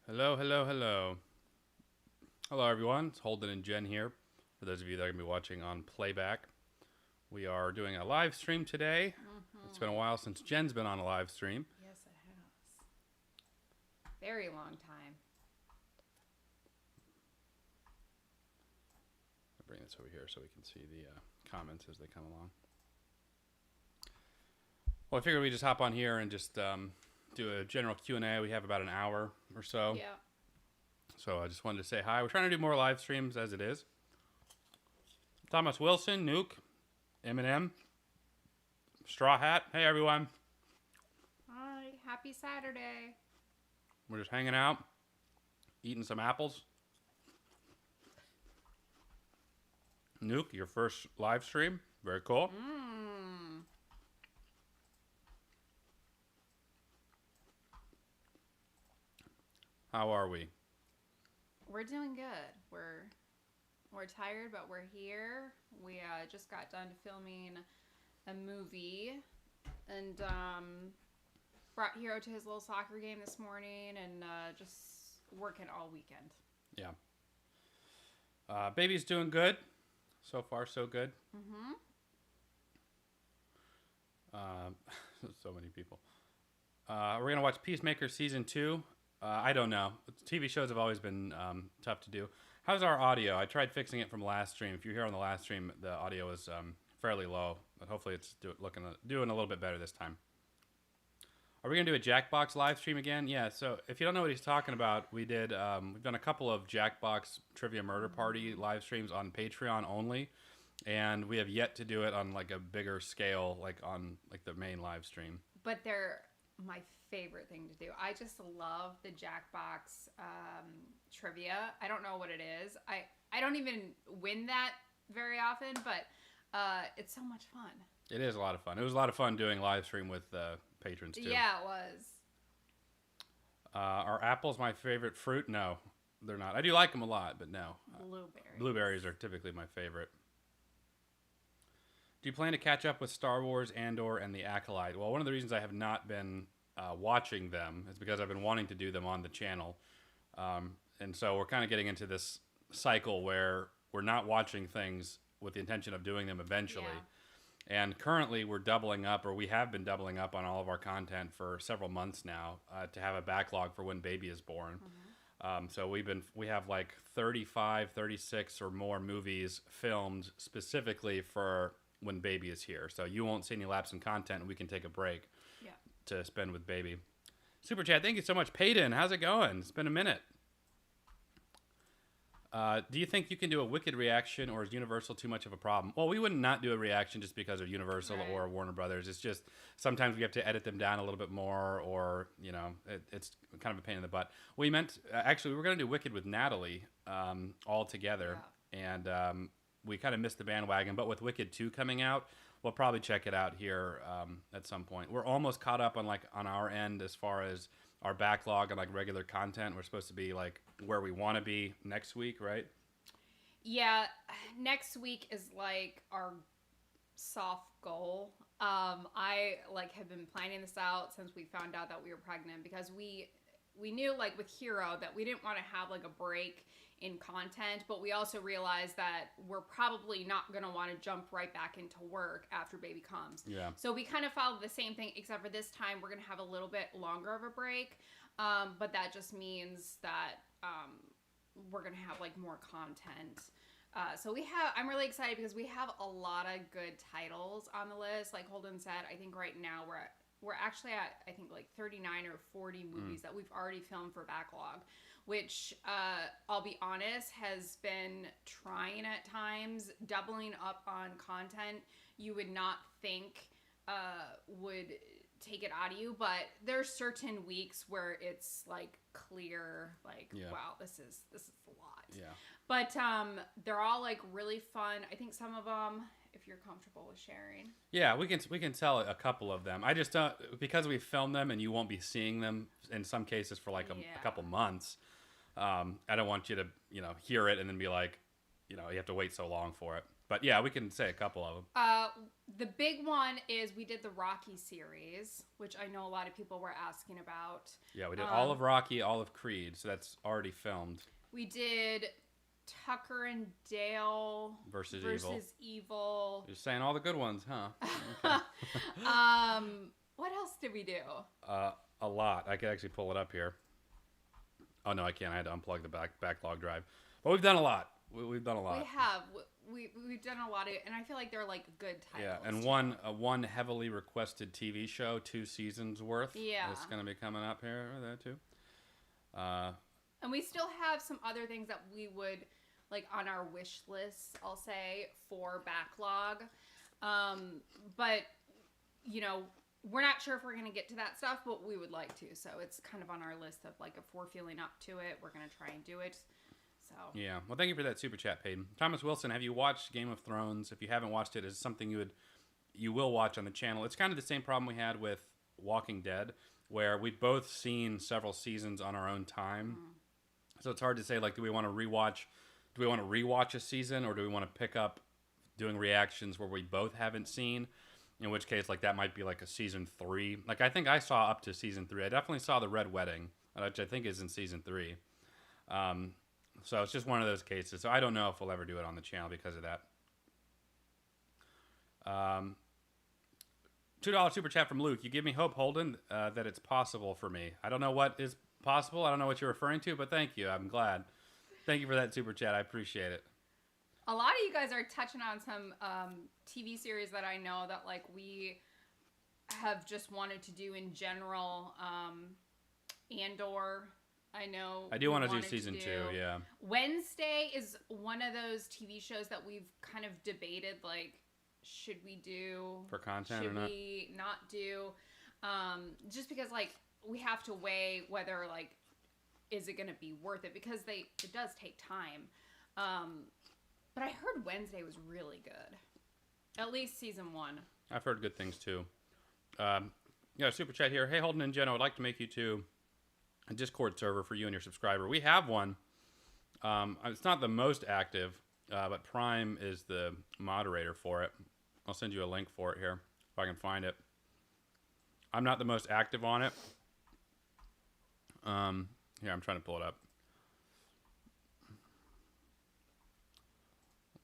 Hello, hello, hello. Hello, everyone. It's Holden and Jen here. For those of you that are going to be watching on playback, we are doing a live stream today. It's been a while since Jen's been on a live stream. Yes, it has. Very long time. I'll bring this over here so we can see the comments as they come along. Well, I figured we just hop on here and just do a general Q&A. We have about an hour or so. Yeah. So I just wanted to say hi. We're trying to do more live streams as it is. Thomas Wilson, Nuke, Eminem, Straw Hat. Hey, everyone. Hi. Happy Saturday. We're just hanging out, eating some apples. Nuke, your first live stream. Very cool. How are we? We're doing good. We're tired, but we're here. We just got done filming a movie and brought Hero to his little soccer game this morning and just working all weekend. Yeah. Baby's doing good. So far, so good. So many people. We're going to watch Peacemaker Season 2. I don't know. TV shows have always been tough to do. How's our audio? I tried fixing it from last stream. If you're here on the last stream, the audio was fairly low. But hopefully it's doing a little bit better this time. Are we going to do a Jackbox live stream again? Yeah, so if you don't know what he's talking about, we've done a couple of Jackbox Trivia Murder Party live streams on Patreon only. And we have yet to do it on like a bigger scale, like on like the main live stream. But they're my favorite thing to do. I just love the Jackbox trivia. I don't know what it is. I don't even win that very often, but it's so much fun. It is a lot of fun. It was a lot of fun doing live stream with patrons too. Yeah, it was. Are apples my favorite fruit? No, they're not. I do like them a lot, but no. Blueberries. Blueberries are typically my favorite. Do you plan to catch up with Star Wars, Andor, and The Acolyte? Well, one of the reasons I have not been watching them is because I've been wanting to do them on the channel. And so we're kind of getting into this cycle where we're not watching things with the intention of doing them eventually. Yeah. And currently we're doubling up, or we have been doubling up on all of our content for several months now to have a backlog for when baby is born. So we have like 35, 36 or more movies filmed specifically for when baby is here. So you won't see any lapse in content and we can take a break to spend with baby. Super chat, thank you so much. Payton, how's it going? It's been a minute. Do you think you can do a Wicked reaction, or is Universal too much of a problem? Well, we would not do a reaction just because of Universal or Warner Brothers. It's just sometimes we have to edit them down a little bit more, or it's kind of a pain in the butt. We meant actually we were going to do Wicked with Natalie all together, and we kind of missed the bandwagon. But with Wicked 2 coming out, we'll probably check it out here at some point. We're almost caught up on our end as far as our backlog and like regular content. We're supposed to be like where we want to be next week, right? Yeah, next week is like our soft goal. I have been planning this out since we found out that we were pregnant, because we knew like with Hero that we didn't want to have like a break in content, but we also realized that we're probably not going to want to jump right back into work after baby comes. Yeah. So we kind of followed the same thing, except for this time we're going to have a little bit longer of a break. But that just means that we're going to have like more content. So I'm really excited because we have a lot of good titles on the list. Like Holden said, I think right now we're actually at, I think, like 39 or 40 movies that we've already filmed for backlog, which I'll be honest, has been trying at times. Doubling up on content you would not think would take it out of you, but there's certain weeks where it's like clear, like, wow, this is a lot. Yeah. But they're all like really fun. I think some of them, if you're comfortable with sharing. Yeah, we can tell a couple of them. I just don't, because we filmed them and you won't be seeing them in some cases for like a couple months. I don't want you to hear it and then be like, you have to wait so long for it. But yeah, we can say a couple of them. The big one is we did the Rocky series, which I know a lot of people were asking about. Yeah, we did all of Rocky, all of Creed, so that's already filmed. We did Tucker and Dale versus Evil. You're saying all the good ones, huh? Okay. What else did we do? A lot. I could actually pull it up here. Oh no, I can't. I had to unplug the backlog drive. But we've done a lot. We've done a lot. We have. We've done a lot of, and I feel like they're like good titles. Yeah, and one heavily requested TV show, 2 seasons worth. Yeah, it's going to be coming up here or there too. And we still have some other things that we would like on our wish list, I'll say, for backlog. But you know, we're not sure if we're going to get to that stuff, but we would like to. So it's kind of on our list of like if we're feeling up to it, we're going to try and do it. So yeah, well, thank you for that super chat, Peyton. Thomas Wilson, have you watched Game of Thrones? If you haven't watched it, it's something you will watch on the channel. It's kind of the same problem we had with Walking Dead, where we've both seen several seasons on our own time. So it's hard to say, like, do we want to rewatch a season, or do we want to pick up doing reactions where we both haven't seen? In which case, like, that might be like a season 3. Like, I think I saw up to season 3. I definitely saw The Red Wedding, which I think is in season 3. So it's just one of those cases. So I don't know if we'll ever do it on the channel because of that. $2 super chat from Luke. You give me hope, Holden, that it's possible for me. I don't know what is possible. I don't know what you're referring to, but thank you. I'm glad. Thank you for that super chat. I appreciate it. A lot of you guys are touching on some TV series that I know that like we have just wanted to do in general. Andor. I know. I do want to do season 2, yeah. Wednesday is one of those TV shows that we've kind of debated, like, should we do for content or not? Should we not do? Just because, like, we have to weigh whether, like, is it going to be worth it? Because it does take time. But I heard Wednesday was really good. At least season 1. I've heard good things, too. Yeah, super chat here. Hey, Holden and Jen, I would like to make you two a Discord server for you and your subscriber. We have one. It's not the most active, but Prime is the moderator for it. I'll send you a link for it here if I can find it. I'm not the most active on it. Here, I'm trying to pull it up.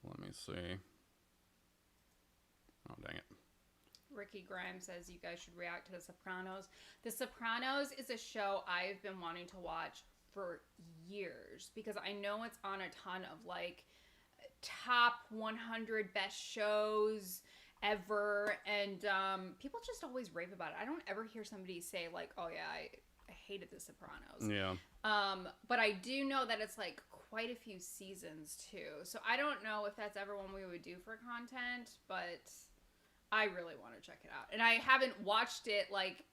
Let me see. Oh, dang it. Ricky Grimes says you guys should react to The Sopranos. The Sopranos is a show I've been wanting to watch for years because I know it's on a ton of like top 100 best shows ever, and people just always rave about it. I don't ever hear somebody say like, "Oh yeah, I hated The Sopranos." Yeah. But I do know that it's like quite a few seasons too. So I don't know if that's ever one we would do for content, but I really want to check it out. And I haven't watched it, like,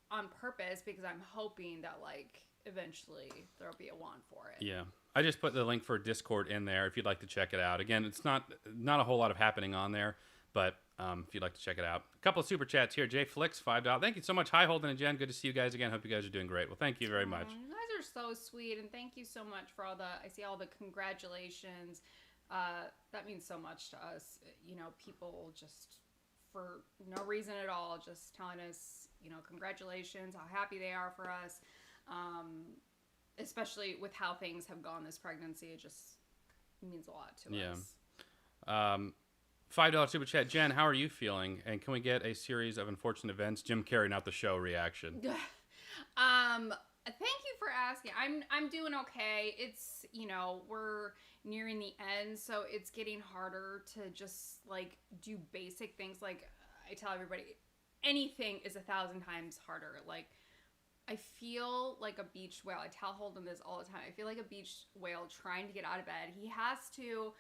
on purpose because I'm hoping that, like, eventually there'll be a one for it. Yeah. I just put the link for Discord in there if you'd like to check it out. Again, it's not a whole lot of happening on there, but if you'd like to check it out. A couple of super chats here. Jay Flicks, $5. Thank you so much. Hi, Holden and Jen. Good to see you guys again. Hope you guys are doing great. Well, thank you very much. You guys are so sweet, and thank you so much for I see all the congratulations. That means so much to us. You know, people just, for no reason at all, just telling us, you know, congratulations, how happy they are for us. Especially with how things have gone this pregnancy, it just means a lot to us. $5 super chat. Jen, how are you feeling? And can we get a series of unfortunate events? Jim Carrey, not the show reaction. Thank you for asking. I'm doing okay. It's, you know, we're nearing the end, so it's getting harder to just like do basic things. Like I tell everybody, anything is 1,000 times harder. Like I feel like a beach whale. I tell Holden this all the time. I feel like a beach whale trying to get out of bed. He has to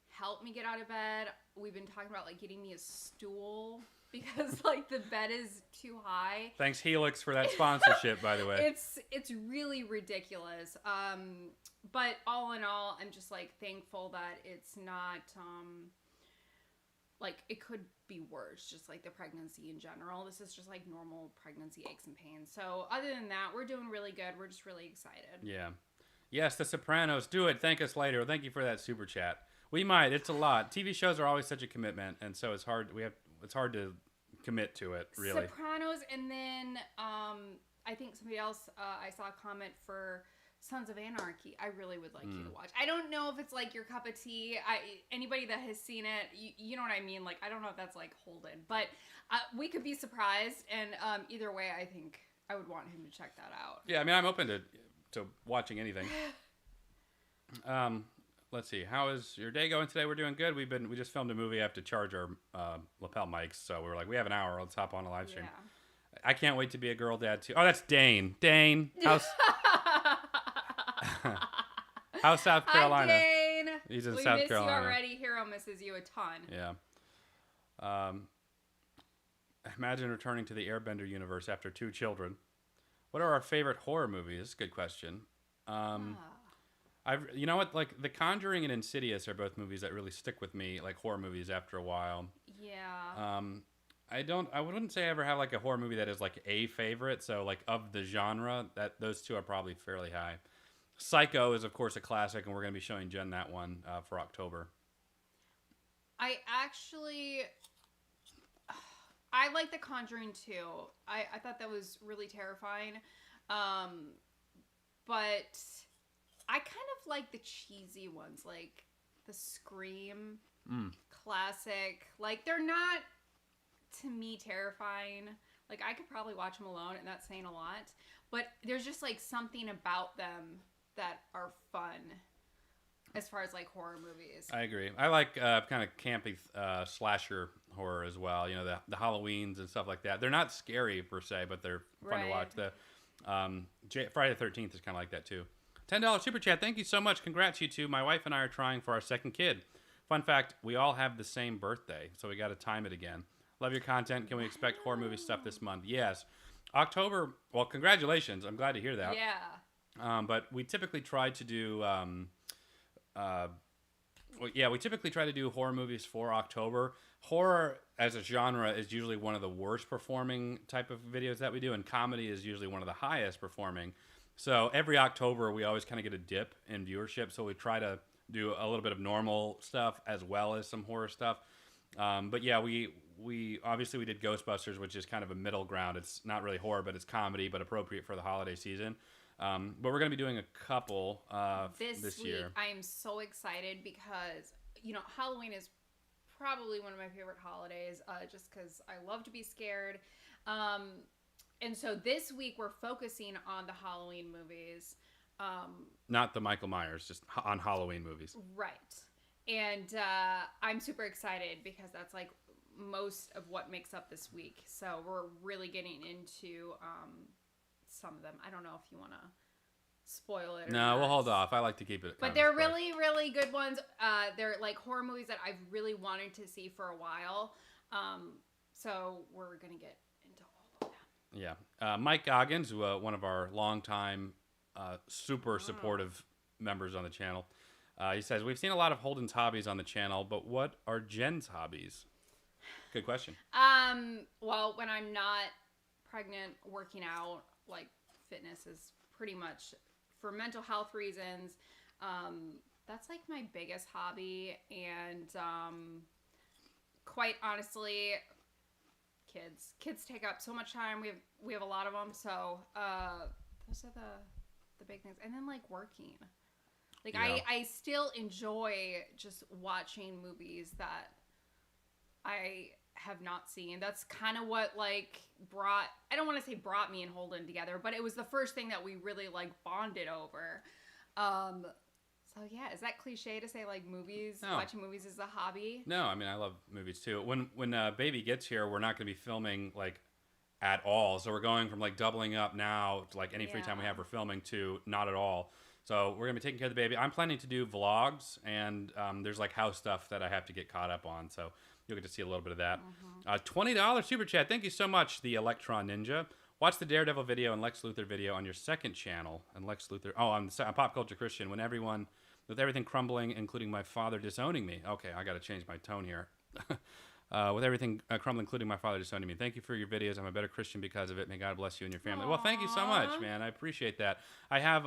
help me get out of bed. We've been talking about like getting me a stool because like the bed is too high. Thanks Helix for that sponsorship, by the way. It's really ridiculous. But all in all, I'm just like thankful that it's not like it could be worse, just like the pregnancy in general. This is just like normal pregnancy aches and pains. So other than that, we're doing really good. We're just really excited. Yeah. Yes, The Sopranos. Do it. Thank us later. Thank you for that super chat. We might. It's a lot. TV shows are always such a commitment, and so it's hard. It's hard to commit to it. Really. Sopranos, and then I think somebody else. I saw a comment for Sons of Anarchy. I really would like you to watch. I don't know if it's like your cup of tea. Anybody that has seen it, you know what I mean. Like I don't know if that's like Holden, but we could be surprised. And either way, I think I would want him to check that out. Yeah, I mean, I'm open to watching anything. Let's see. How is your day going today? We're doing good. We just filmed a movie. I have to charge our lapel mics, so we were like, we have an hour. Let's hop on a live stream. Yeah. I can't wait to be a girl dad too. Oh, that's Dane. Dane, how's how's South Carolina? Hi, Dane. He's in we South miss Carolina. you already. Hero misses you a ton. Yeah. Imagine returning to the Airbender universe after 2 children. What are our favorite horror movies? Good question. You know what? Like The Conjuring and Insidious are both movies that really stick with me, like horror movies after a while. Yeah. I wouldn't say I ever have like a horror movie that is like a favorite. So like of the genre, those 2 are probably fairly high. Psycho is of course a classic, and we're going to be showing Jen that one for October. I like The Conjuring too. I thought that was really terrifying. But I kind of like the cheesy ones, like the Scream classic. Like they're not, to me, terrifying. Like I could probably watch them alone, and that's saying a lot. But there's just like something about them that are fun as far as like horror movies. I agree. I like kind of campy slasher horror as well. You know, the Halloweens and stuff like that. They're not scary per se, but they're fun to watch. The Friday the 13th is kind of like that too. $10 super chat. Thank you so much. Congrats, you two. My wife and I are trying for our second kid. Fun fact, we all have the same birthday, so we got to time it again. Love your content. Can we expect horror movie stuff this month? Yes. October, well, congratulations. I'm glad to hear that. Yeah. But we typically try to do... we typically try to do horror movies for October. Horror as a genre is usually one of the worst performing type of videos that we do, and comedy is usually one of the highest performing. So every October, we always kind of get a dip in viewership, so we try to do a little bit of normal stuff as well as some horror stuff. But yeah, we obviously we did Ghostbusters, which is kind of a middle ground. It's not really horror, but it's comedy, but appropriate for the holiday season. But we're going to be doing a couple this year. I am so excited because, you know, Halloween is probably one of my favorite holidays just because I love to be scared. And so this week we're focusing on the Halloween movies. Not the Michael Myers, just on Halloween movies. Right. And I'm super excited because that's like most of what makes up this week. So we're really getting into... some of them. I don't know if you want to spoil it or No, not. we'll hold off. I like to keep it. But they're really, really good ones. They're like horror movies that I've really wanted to see for a while. So we're going to get into all of them. Yeah. Mike Goggins, one of our longtime, super supportive members on the channel. He says, we've seen a lot of Holden's hobbies on the channel, but what are Jen's hobbies? Good question. Well, when I'm not pregnant, working out, like fitness is pretty much for mental health reasons. That's like my biggest hobby. And quite honestly, kids take up so much time. We have a lot of them. So those are the big things. And then like working. Like Yeah. I still enjoy just watching movies that I have not seen. That's kind of what like I don't want to say brought me and Holden together, but it was the first thing that we really like bonded over. So yeah, is that cliche to say like watching movies is a hobby? No, I mean, I love movies too. When baby gets here, we're not going to be filming like at all. So we're going from like doubling up now to like any free time we have for filming to not at all. So we're going to be taking care of the baby. I'm planning to do vlogs, and there's like house stuff that I have to get caught up on. So you'll get to see a little bit of that. $20 super chat. Thank you so much, the Electron Ninja. Watch the Daredevil video and Lex Luthor video on your second channel. And Lex Luthor, on Pop Culture Christian, with everything crumbling, including my father disowning me. Okay, I got to change my tone here. with everything crumbling, including my father disowned me. Thank you for your videos. I'm a better Christian because of it. May God bless you and your family. Well, thank you so much, man. I appreciate that. I have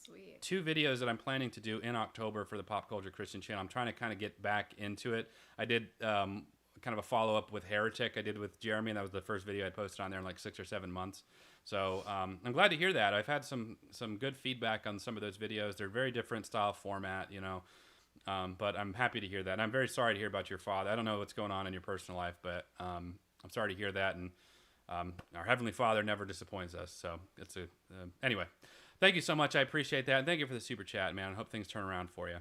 Sweet. 2 videos that I'm planning to do in October for the Pop Culture Christian channel. I'm trying to kind of get back into it. I did kind of a follow-up with Heretic I did with Jeremy, and that was the first video I posted on there in like 6 or 7 months. So I'm glad to hear that. I've had some good feedback on some of those videos. They're very different style format, you know. But I'm happy to hear that. And I'm very sorry to hear about your father. I don't know what's going on in your personal life, but I'm sorry to hear that. And our Heavenly Father never disappoints us. So it's anyway. Thank you so much. I appreciate that. And thank you for the super chat, man. I hope things turn around for you.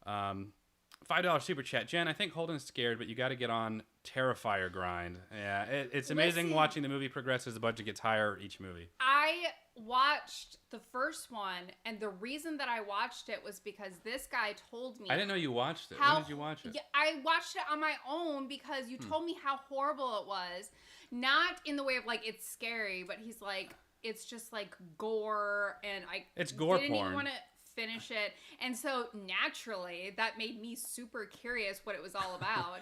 $5 super chat. Jen, I think Holden's scared, but you got to get on Terrifier grind. Yeah, it's amazing watching the movie progress as the budget gets higher each movie. I watched the first one, and the reason that I watched it was because this guy told me. I didn't know you watched it. When did you watch it? Yeah, I watched it on my own because you told me how horrible it was. Not in the way of like it's scary, but he's like it's just like gore, and it's gore didn't porn. Even want to finish it, and so naturally that made me super curious what it was all about.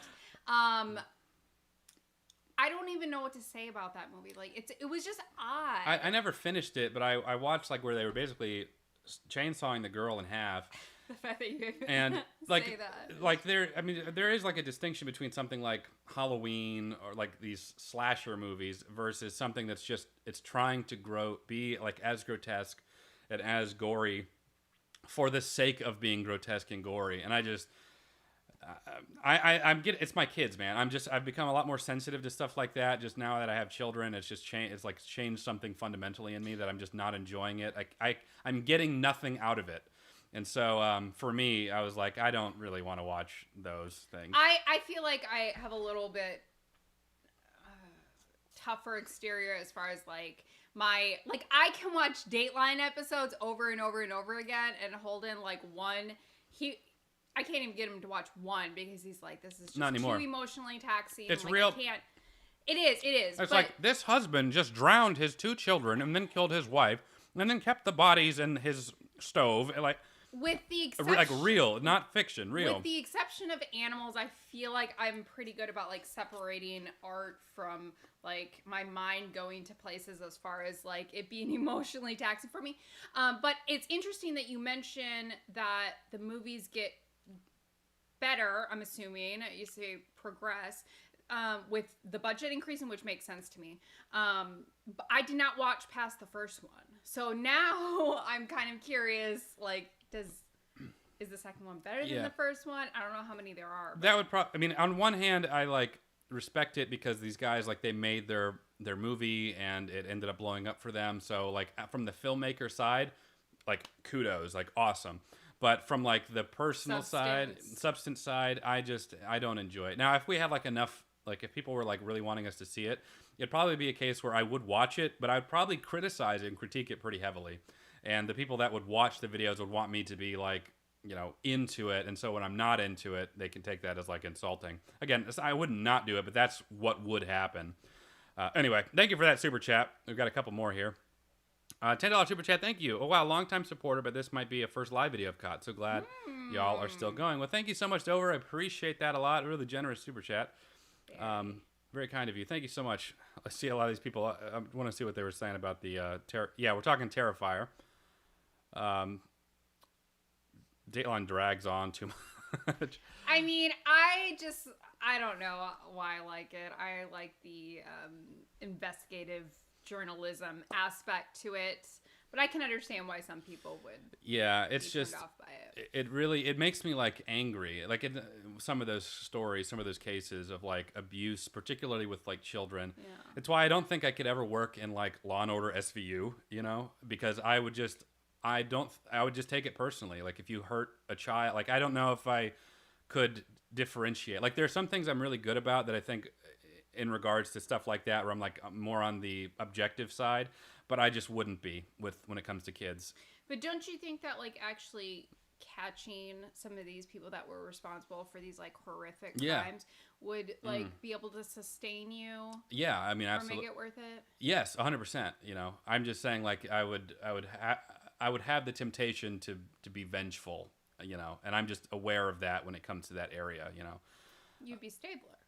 I don't even know what to say about that movie. Like it was just odd. I never finished it, but I watched like where they were basically chainsawing the girl in half. The fact that you and like say that. Like there is like a distinction between something like Halloween or like these slasher movies versus something that's just it's trying to be like as grotesque and as gory for the sake of being grotesque and gory. And I just it's my kids, man. I've become a lot more sensitive to stuff like that. Just now that I have children, it's just changed something fundamentally in me that I'm just not enjoying it. I'm getting nothing out of it. And so for me, I was like, I don't really want to watch those things. I feel like I have a little bit tougher exterior as far as like I can watch Dateline episodes over and over and over again, and Holden I can't even get him to watch one because he's like, this is just not anymore. Too emotionally taxing. It's like, real. I can't. It is. It's like this husband just drowned his 2 children and then killed his wife and then kept the bodies in his stove. Like with the exception, like real, not fiction, real. With the exception of animals, I feel like I'm pretty good about like separating art from like my mind going to places as far as like it being emotionally taxing for me. But it's interesting that you mention that the movies get better, I'm assuming, you say progress, with the budget increasing, which makes sense to me. But I did not watch past the first one. So now I'm kind of curious, like, is the second one better than the first one? I don't know how many there are. But. That would I mean, on one hand, I like respect it because these guys, like, they made their movie and it ended up blowing up for them. So, like, from the filmmaker side, like, kudos, like, awesome. But from like the personal substance side, I don't enjoy it. Now, if we had like enough, like if people were like really wanting us to see it, it'd probably be a case where I would watch it, but I'd probably criticize it and critique it pretty heavily. And the people that would watch the videos would want me to be like, you know, into it. And so when I'm not into it, they can take that as like insulting. Again, I would not do it, but that's what would happen. Anyway, thank you for that super chat. We've got a couple more here. $10 super chat, thank you. Oh, wow, long-time supporter, but this might be a first live video I've caught. So glad y'all are still going. Well, thank you so much, Dover. I appreciate that a lot. Really generous super chat. Very kind of you. Thank you so much. I see a lot of these people. I want to see what they were saying about the... yeah, we're talking Terrifier. Dateline drags on too much. I mean, I don't know why I like it. I like the investigative journalism aspect to it, but I can understand why some people would. Yeah, it's just off by it. It makes me like angry. Like in some of those stories, some of those cases of like abuse, particularly with like children. Yeah. It's why I don't think I could ever work in like Law and Order SVU, you know, because I would just take it personally. Like if you hurt a child, like I don't know if I could differentiate. Like there are some things I'm really good about that I think in regards to stuff like that, where I'm like more on the objective side, but I just wouldn't be when it comes to kids. But don't you think that like actually catching some of these people that were responsible for these like horrific crimes would like be able to sustain you? Yeah, I mean, absolutely. Or make it worth it? Yes, 100%. You know, I'm just saying like I would have the temptation to be vengeful, you know, and I'm just aware of that when it comes to that area, you know. You'd be Stabler.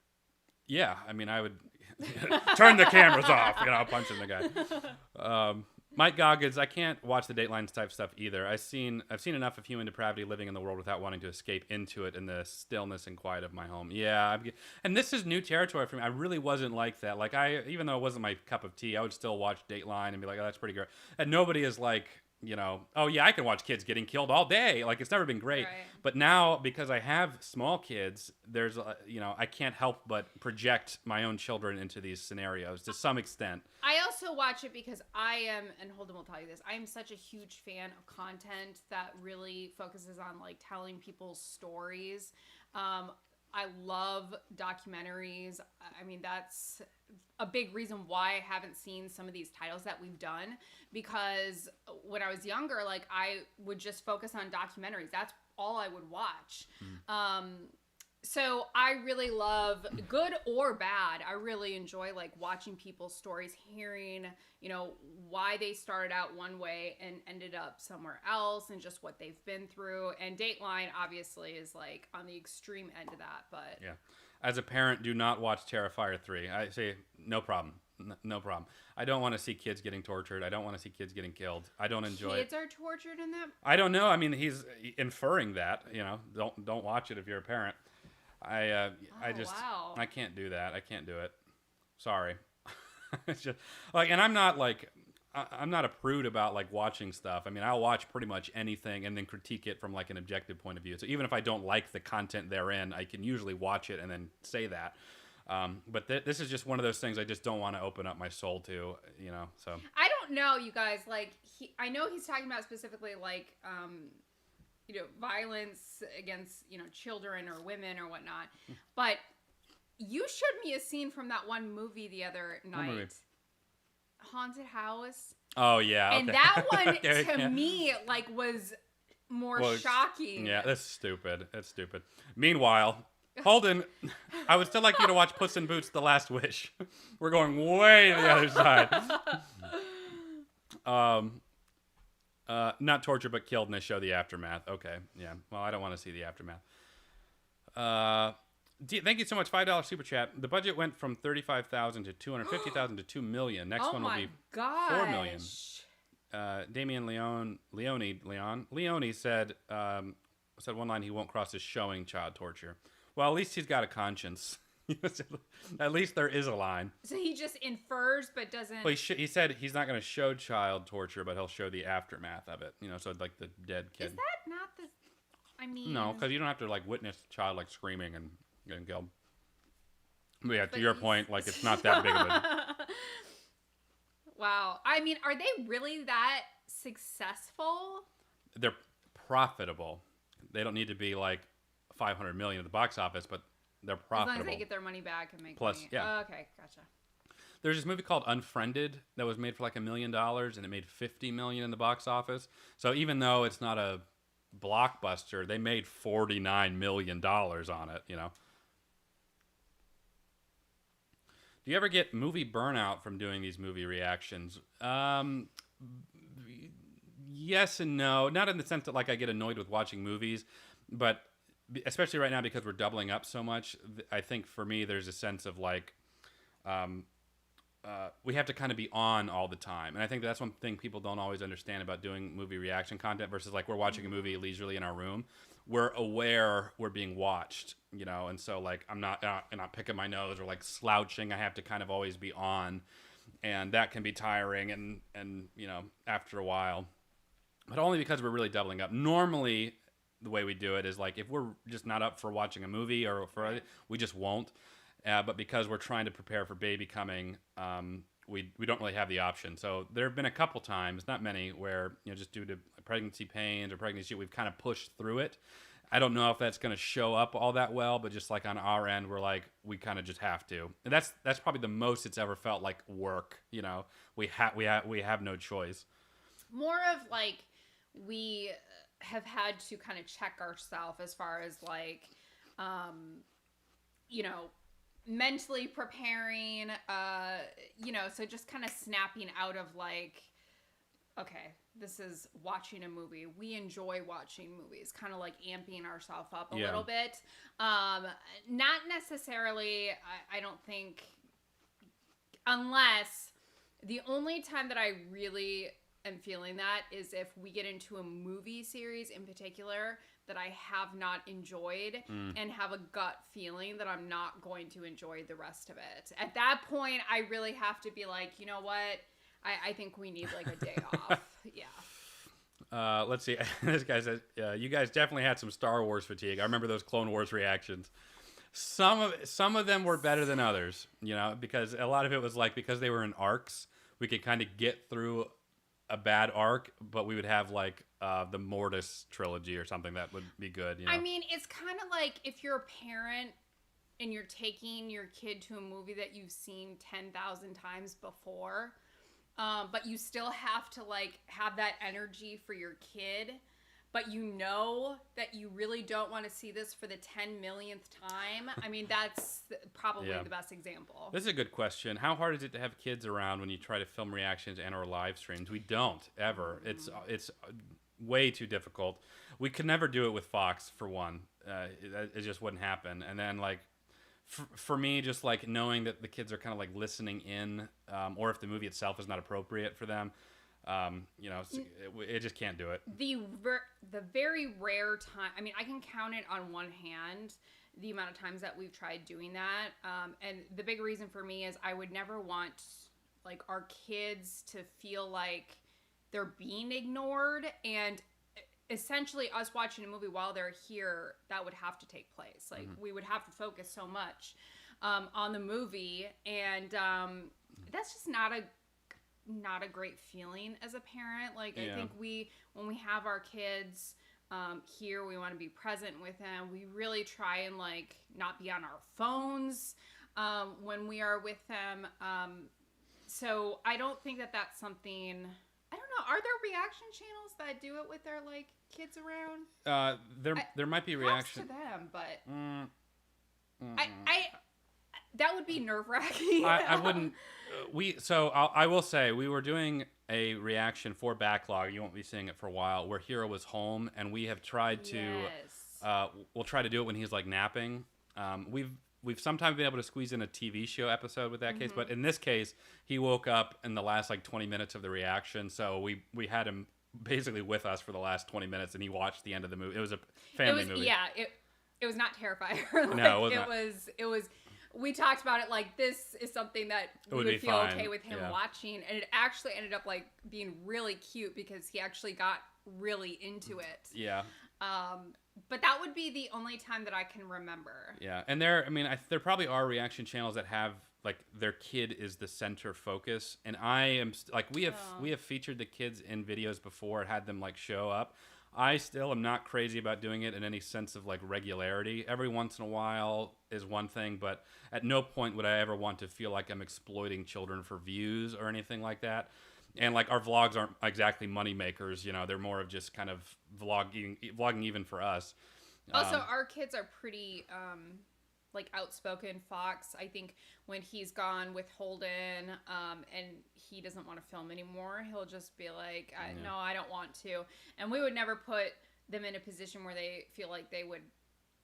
Yeah, I mean, I would turn the cameras off, punching the guy. Mike Goggins, I can't watch the Dateline type stuff either. I've seen enough of human depravity living in the world without wanting to escape into it in the stillness and quiet of my home. Yeah, and this is new territory for me. I really wasn't like that. Like even though it wasn't my cup of tea, I would still watch Dateline and be like, oh, that's pretty great. And nobody is like, oh yeah, I can watch kids getting killed all day. Like it's never been great. Right. But now because I have small kids, there's I can't help but project my own children into these scenarios to some extent. I also watch it because I am, and Holden will tell you this, I am such a huge fan of content that really focuses on like telling people's stories. I love documentaries. I mean, that's a big reason why I haven't seen some of these titles that we've done, because when I was younger, like I would just focus on documentaries. That's all I would watch. So I really love, good or bad, I really enjoy like watching people's stories, hearing, why they started out one way and ended up somewhere else, and just what they've been through. And Dateline obviously is like on the extreme end of that, but yeah. As a parent, do not watch Terrifier 3. I say no problem. No problem. I don't want to see kids getting tortured. I don't want to see kids getting killed. I don't enjoy kids are tortured in that. I don't know. I mean, he's inferring that, don't watch it if you're a parent. I can't do that. I can't do it. Sorry. It's just like, and I'm not a prude about like watching stuff. I mean, I'll watch pretty much anything and then critique it from like an objective point of view. So even if I don't like the content therein, I can usually watch it and then say that. But this is just one of those things I just don't want to open up my soul to, so. I don't know, you guys, like, I know he's talking about specifically like, violence against, children or women or whatnot. But you showed me a scene from that one movie the other night. Haunted House. Oh, yeah. Okay. And that one, to me, like, was more shocking. Yeah, that's stupid. That's stupid. Meanwhile, Holden, I would still like you to watch Puss in Boots: The Last Wish. We're going way to the other side. Not tortured, but killed, and they show the aftermath. Okay, yeah. Well, I don't want to see the aftermath. Thank you so much. $5 super chat. The budget went from $35,000 to $250,000 to $2 million. Next one will be $4 million. Damian Leone said one line: he won't cross his showing child torture. Well, at least he's got a conscience. At least there is a line. So he just infers, but doesn't. Well, he said he's not going to show child torture, but he'll show the aftermath of it. So like the dead kid. Is that not the? I mean. No, because you don't have to like witness a child like screaming and getting killed. But yeah, to your point, like it's not that big of a. Wow. I mean, are they really that successful? They're profitable. They don't need to be like 500 million at the box office, but they're profitable. As long as they get their money back and make Plus, money. yeah. Oh, okay, gotcha. There's this movie called Unfriended that was made for like $1 million, and it made $50 million in the box office. So even though it's not a blockbuster, they made $49 million on it, Do you ever get movie burnout from doing these movie reactions? Yes and no. Not in the sense that like I get annoyed with watching movies, but especially right now because we're doubling up so much, I think for me there's a sense of like we have to kind of be on all the time. And I think that's one thing people don't always understand about doing movie reaction content versus like we're watching a movie leisurely in our room. We're aware we're being watched, and so like I'm not picking my nose or like slouching. I have to kind of always be on, and that can be tiring and after a while, but only because we're really doubling up. Normally the way we do it is like if we're just not up for watching a movie we just won't. But because we're trying to prepare for baby coming, we don't really have the option. So there have been a couple times, not many, where just due to pregnancy pains or pregnancy, we've kind of pushed through it. I don't know if that's going to show up all that well, but just like on our end, we're like we kind of just have to. And that's probably the most it's ever felt like work. We have no choice. More of like we have had to kind of check ourselves as far as like, mentally preparing, so just kind of snapping out of like okay, this is watching a movie. We enjoy watching movies, kind of like amping ourselves up a little bit. Not necessarily, I don't think, unless the only time that I really am feeling that is if we get into a movie series in particular that I have not enjoyed and have a gut feeling that I'm not going to enjoy the rest of it. At that point, I really have to be like, you know what? I think we need like a day off. Yeah. Let's see. This guy says, you guys definitely had some Star Wars fatigue. I remember those Clone Wars reactions. Some of them were better than others, you know, because a lot of it was like, because they were in arcs, we could kind of get through a bad arc, but we would have like the Mortis trilogy or something that would be good, you know? I mean, it's kind of like if you're a parent and you're taking your kid to a movie that you've seen 10,000 times before, but you still have to like have that energy for your kid, but you know that you really don't want to see this for the 10 millionth time. I mean, that's probably the best example. This is a good question. How hard is it to have kids around when you try to film reactions and or live streams? We don't ever. It's way too difficult. We could never do it with Fox, for one. It just wouldn't happen. And then like for me, just like knowing that the kids are kind of like listening in, or if the movie itself is not appropriate for them, you know, it just can't do it. The very rare time, I mean, I can count it on one hand, the amount of times that we've tried doing that. And the big reason for me is I would never want like our kids to feel like they're being ignored, and essentially us watching a movie while they're here, that would have to take place. Like we would have to focus so much on the movie, and that's just not a great feeling as a parent. Like I think when we have our kids here, we want to be present with them. We really try and like not be on our phones when we are with them. So I don't think that that's something. I don't know. Are there reaction channels that do it with their like kids around? There might be reaction to them, but I that would be nerve-wracking. I wouldn't. I will say we were doing a reaction for Backlog. You won't be seeing it for a while. Where Hero was home, and we have tried to. Yes. We'll try to do it when he's like napping. We've sometimes been able to squeeze in a TV show episode with that case, but in this case, he woke up in the last like 20 minutes of the reaction, so we had him basically with us for the last 20 minutes, and he watched the end of the movie. It was a family movie. Yeah, it was not terrifying. Like, no, it was. We talked about it like this is something that we would feel fine. okay with him watching, and it actually ended up like being really cute because he actually got really into it. Yeah. But that would be the only time that I can remember. Yeah, and there probably are reaction channels that have like their kid is the center focus, and I am like we have featured the kids in videos before, had them like show up. I still am not crazy about doing it in any sense of like regularity. Every once in a while is one thing, but at no point would I ever want to feel like I'm exploiting children for views or anything like that. And like our vlogs aren't exactly money makers, you know, they're more of just kind of vlogging even for us. Also, our kids are pretty like outspoken. Fox, I think when he's gone with Holden and he doesn't want to film anymore, he'll just be like, no, I don't want to. And we would never put them in a position where they feel like they would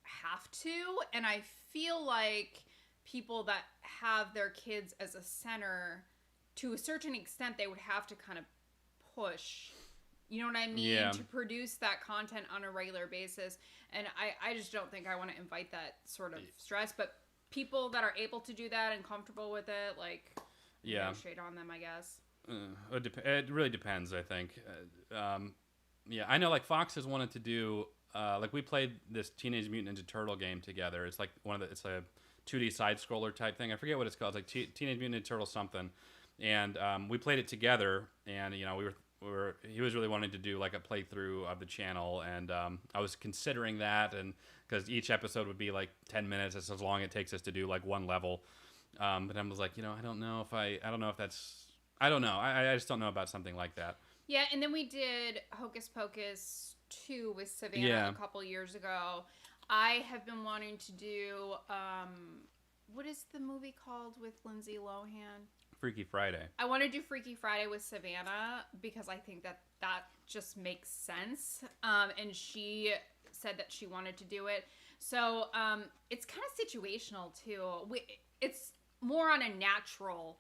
have to. And I feel like people that have their kids as a center, to a certain extent, they would have to kind of push, you know what I mean, to produce that content on a regular basis. And I just don't think I want to invite that sort of stress. But people that are able to do that and comfortable with it, like, no shade on them, I guess. It really depends, I think. I know, like, Fox has wanted to do, like, we played this Teenage Mutant Ninja Turtle game together. It's like it's a 2D side-scroller type thing. I forget what it's called. It's like Teenage Mutant Ninja Turtle something. And we played it together, and, you know, he was really wanting to do like a playthrough of the channel, and I was considering that, and because each episode would be like 10 minutes, that's as long it takes us to do like one level. But I was like, you know, I don't know if that's, I don't know. I just don't know about something like that. Yeah, and then we did Hocus Pocus 2 with Savannah a couple years ago. I have been wanting to do, what is the movie called with Lindsay Lohan? Freaky Friday. I want to do Freaky Friday with Savannah because I think that just makes sense. And she said that she wanted to do it. So it's kind of situational too. It's more on a natural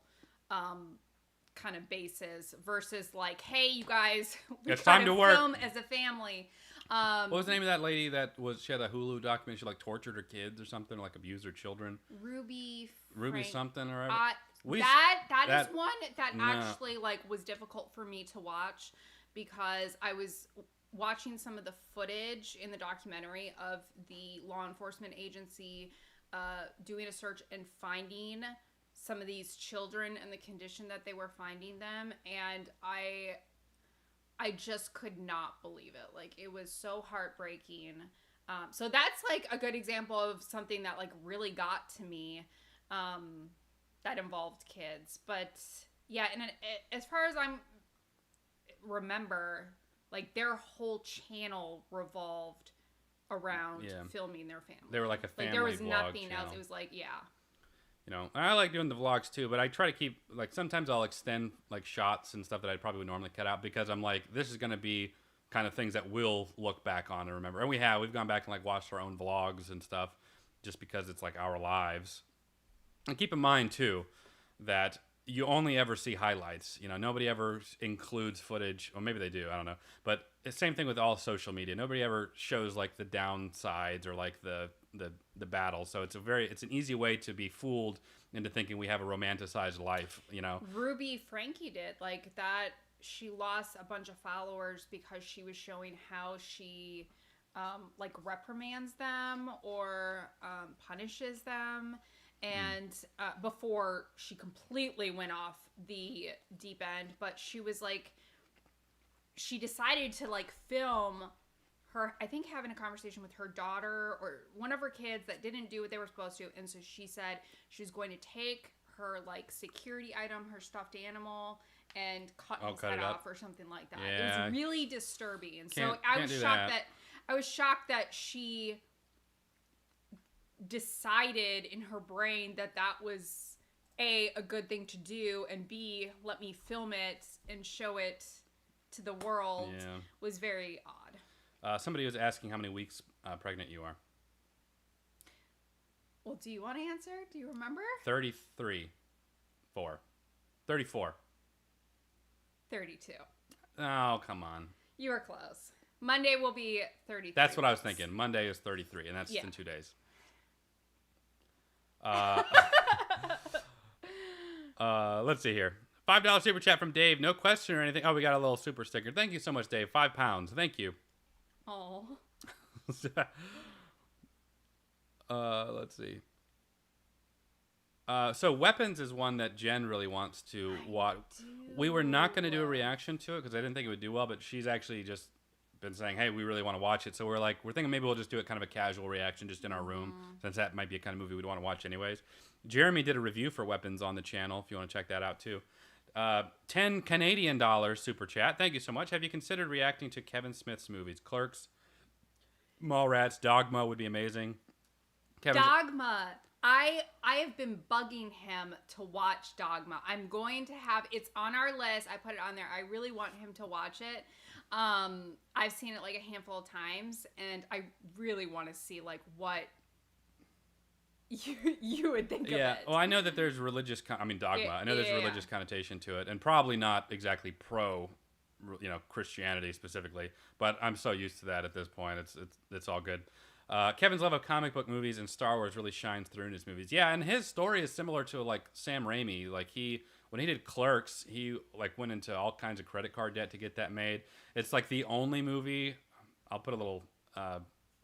kind of basis versus like, hey, you guys, it's time to work. Film as a family. What was the name of that lady she had a Hulu document? She like tortured her kids or something, like abused her children. Ruby something or whatever. That is one that actually like was difficult for me to watch because I was watching some of the footage in the documentary of the law enforcement agency doing a search and finding some of these children and the condition that they were finding them, and I just could not believe it. Like, it was so heartbreaking. So that's like a good example of something that like really got to me that involved kids. But yeah, and as far as I remember, like their whole channel revolved around filming their family. They were like a family like, there was vlog nothing channel. else. It was like, yeah. You know, I like doing the vlogs too, but I try to keep, like, sometimes I'll extend, like, shots and stuff that I probably would normally cut out because I'm like, this is going to be kind of things that we'll look back on and remember. And we've gone back and, like, watched our own vlogs and stuff just because it's, like, our lives. And keep in mind, too, that you only ever see highlights. You know, nobody ever includes footage, or maybe they do, I don't know. But the same thing with all social media. Nobody ever shows, like, the downsides or, like, the battle. So it's an easy way to be fooled into thinking we have a romanticized life, you know. Ruby Frankie did like that. She lost a bunch of followers because she was showing how she like reprimands them or punishes them, and before she completely went off the deep end. But she was like, she decided to like film her, I think, having a conversation with her daughter or one of her kids that didn't do what they were supposed to. And so she said she was going to take her like security item, her stuffed animal, and cut his head off or something like that. Yeah. It was really disturbing. And so I was shocked that she decided in her brain that was A, a good thing to do, and B, let me film it and show it to the world. Was very odd. Somebody was asking how many weeks pregnant you are. Well, do you want to answer? Do you remember? 33. 34. 32. Oh, come on. You were close. Monday will be 33. That's what I was thinking. Monday is 33, and that's in 2 days. Let's see here. $5 super chat from Dave. No question or anything. Oh, we got a little super sticker. Thank you so much, Dave. £5. Thank you. Oh. Let's see. So Weapons is one that Jen really wants to watch. We were not going to do a reaction to it because I didn't think it would do well, but she's actually just been saying, hey, we really want to watch it. So we're thinking maybe we'll just do it kind of a casual reaction just in our room, since that might be a kind of movie we'd want to watch anyways. Jeremy did a review for Weapons on the channel if you want to check that out too. $10 Canadian super chat. Thank you so much. Have you considered reacting to Kevin Smith's movies? Clerks, Mallrats, Dogma would be amazing. Dogma. I have been bugging him to watch Dogma. I'm going to have, it's on our list. I put it on there. I really want him to watch it. I've seen it like a handful of times, and I really want to see like what you would think of it. Yeah, well, I know that there's religious, Dogma. I know there's religious connotation to it, and probably not exactly pro, Christianity specifically. But I'm so used to that at this point. It's all good. Kevin's love of comic book movies and Star Wars really shines through in his movies. Yeah, and his story is similar to like Sam Raimi. Like when he did Clerks, he like went into all kinds of credit card debt to get that made. It's like the only movie. I'll put a little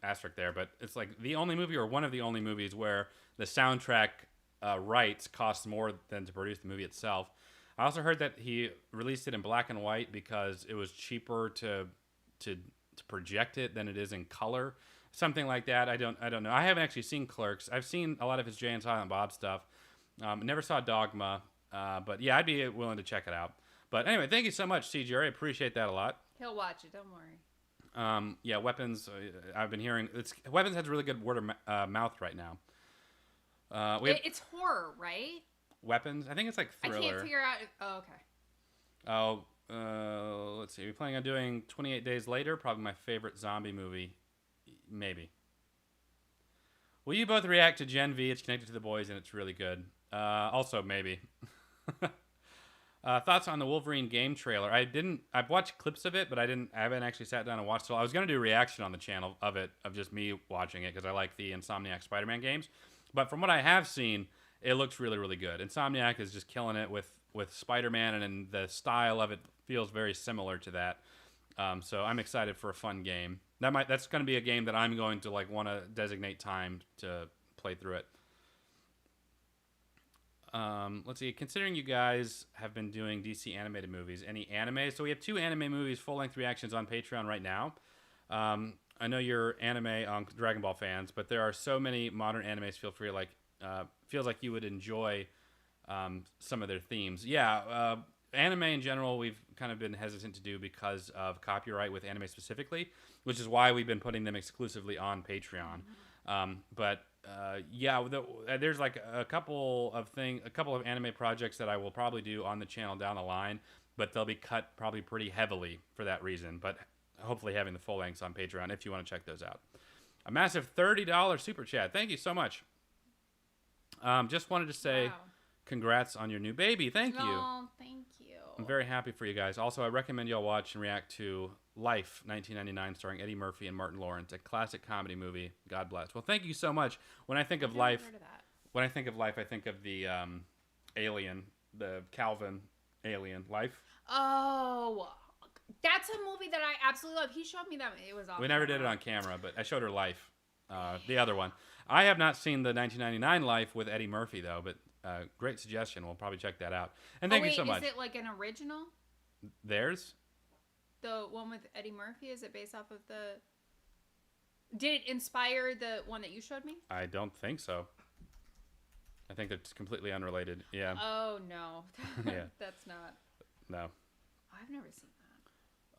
asterisk there, but it's like the only movie or one of the only movies where the soundtrack rights cost more than to produce the movie itself. I also heard that he released it in black and white because it was cheaper to project it than it is in color. Something like that. I don't know. I haven't actually seen Clerks. I've seen a lot of his Jay and Silent Bob stuff. Never saw Dogma. But yeah, I'd be willing to check it out. But anyway, thank you so much, CJ. I appreciate that a lot. He'll watch it. Don't worry. Yeah, Weapons. I've been hearing Weapons has really good word of mouth right now. It's horror, right? weapons. I think it's like I thriller. can't figure out. Oh, okay. Let's see. We're planning on doing 28 Days Later. Probably my favorite zombie movie. Maybe. Will you both react to Gen V? It's connected to the boys and it's really good. Also, maybe. Thoughts on the Wolverine game trailer? I've watched clips of it, but I haven't actually sat down and watched it. I was going to do a reaction on the channel of just me watching it, because I like the Insomniac Spider-Man games. But from what I have seen, it looks really, really good. Insomniac is just killing it with Spider-Man, and the style of it feels very similar to that. So I'm excited for a fun game. That's going to be a game that I'm going to want to designate time to play through it. Let's see. Considering you guys have been doing DC animated movies, any anime? So we have 2 anime movies, full-length reactions on Patreon right now. I know you're anime Dragon Ball fans, but there are so many modern animes. Feels like you would enjoy some of their themes. Yeah, anime in general, we've kind of been hesitant to do because of copyright with anime specifically, which is why we've been putting them exclusively on Patreon. There's like a couple of anime projects that I will probably do on the channel down the line, but they'll be cut probably pretty heavily for that reason. But hopefully having the full lengths on Patreon if you want to check those out. A massive $30 super chat. Thank you so much. Just wanted to say congrats on your new baby. Thank you. Oh, thank you. I'm very happy for you guys. Also, I recommend y'all watch and react to Life, 1999, starring Eddie Murphy and Martin Lawrence, a classic comedy movie. God bless. Well, thank you so much. When I think of Life, I think of the alien, the Calvin alien. Life. Oh, that's a movie that I absolutely love. He showed me that. It was awesome. We never did it on camera, but I showed her Life, the other one. I have not seen the 1999 Life with Eddie Murphy, though, but great suggestion. We'll probably check that out. And thank you so much. Is it like an original? Theirs? The one with Eddie Murphy? Is it based off of the... Did it inspire the one that you showed me? I don't think so. I think it's completely unrelated. Yeah. Oh, no. Yeah. That's not... No. I've never seen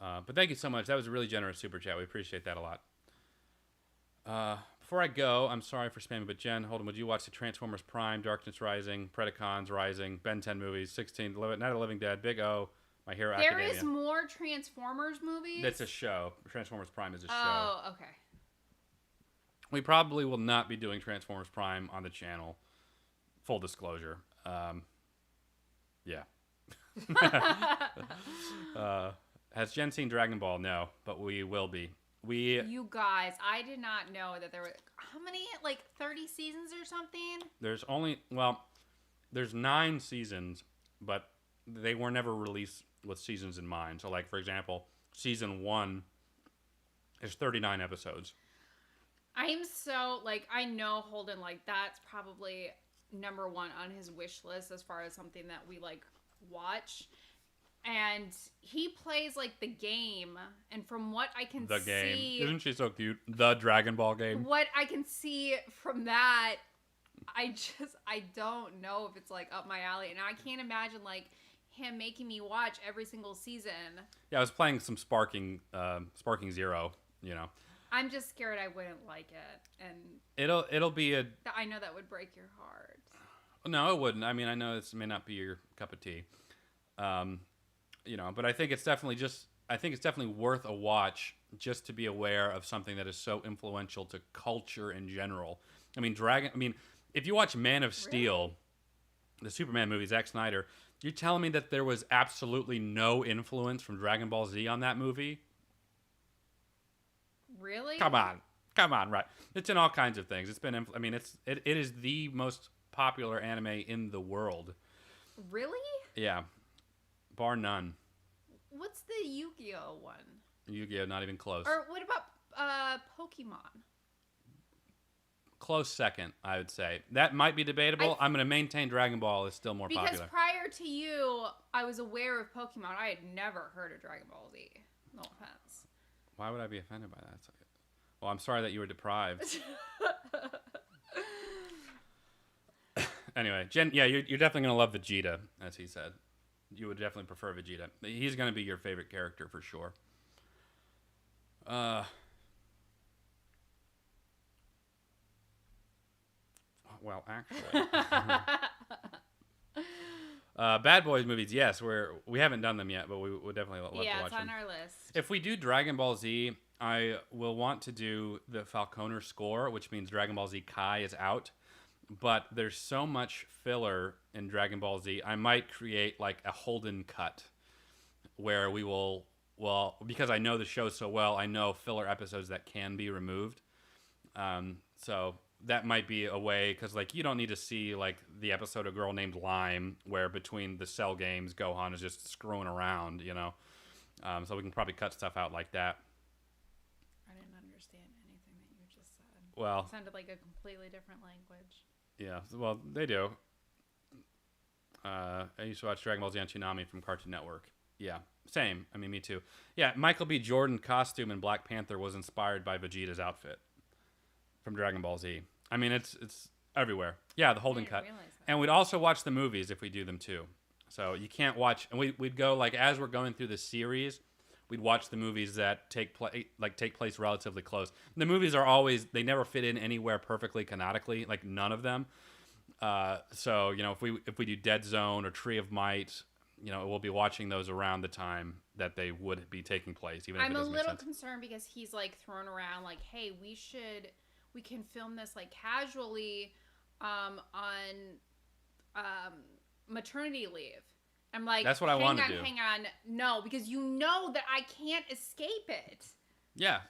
that. But thank you so much. That was a really generous super chat. We appreciate that a lot. Before I go, I'm sorry for spamming, but Jen, Holden, would you watch the Transformers Prime, Darkness Rising, Predacons Rising, Ben 10 movies, 16, Night of the Living Dead, Big O, My Hero Academia? There is more Transformers movies? That's a show. Transformers Prime is a show. Oh, okay. We probably will not be doing Transformers Prime on the channel. Full disclosure. Yeah. Has Jen seen Dragon Ball? No, but we will be. You guys, I did not know that there were... How many? Like 30 seasons or something? There's 9 seasons, but they were never released with seasons in mind. So, like, for example, season 1 is 39 episodes. I'm so, I know Holden, that's probably number 1 on his wish list as far as something that we, watch. And he plays, the game, and from what I can see... The game. Isn't she so cute? The Dragon Ball game. What I can see from that, I don't know if it's, up my alley. And I can't imagine, him making me watch every single season. Yeah, I was playing some Sparking Zero, I'm just scared I wouldn't like it, and... It'll be a... I know that would break your heart. No, it wouldn't. I mean, I know this may not be your cup of tea. But I think it's definitely worth a watch just to be aware of something that is so influential to culture in general. I mean, if you watch Man of Steel, the Superman movie, Zack Snyder, you're telling me that there was absolutely no influence from Dragon Ball Z on that movie? Really? Come on, right. It's in all kinds of things. It's been, it is the most popular anime in the world. Really? Yeah. Bar none. What's the Yu-Gi-Oh one? Yu-Gi-Oh, not even close. Or what about Pokemon? Close second, I would say. That might be debatable. I'm going to maintain Dragon Ball is still more popular. Because prior to you, I was aware of Pokemon. I had never heard of Dragon Ball Z. No offense. Why would I be offended by that? Well, I'm sorry that you were deprived. Anyway, Jen, yeah, you're definitely going to love Vegeta, as he said. You would definitely prefer Vegeta. He's going to be your favorite character for sure. Well, actually... Bad Boys movies, yes, we haven't done them yet, but we would definitely love to watch them. Yeah, it's on our list. If we do Dragon Ball Z, I will want to do the Falconer score, which means Dragon Ball Z Kai is out. But there's so much filler in Dragon Ball Z, I might create like a Holden cut where we will, well, because I know the show so well, I know filler episodes that can be removed. So that might be a way, because like you don't need to see like the episode of Girl Named Lime where between the Cell games Gohan is just screwing around, you know. So we can probably cut stuff out like that. I didn't understand anything that you just said. Well, it sounded like a completely different language. Yeah, well, they do. I used to watch Dragon Ball Z on Toonami from Cartoon Network. Yeah, same. I mean, me too. Yeah, Michael B. Jordan costume in Black Panther was inspired by Vegeta's outfit from Dragon Ball Z. I mean, it's everywhere. Yeah, the Holden cut. And we'd also watch the movies if we do them too. So you can't watch, and we'd go like as we're going through the series, we'd watch the movies that take place relatively close. The movies are always, they never fit in anywhere perfectly canonically, like none of them. So you know, if we do Dead Zone or Tree of Might, you know, we'll be watching those around the time that they would be taking place. Even if I'm it a doesn't little make sense. concerned because he's like thrown around like, hey, we can film this like casually on maternity leave. I'm like, that's what I want to do. Hang on, no, because you know that I can't escape it. Yeah,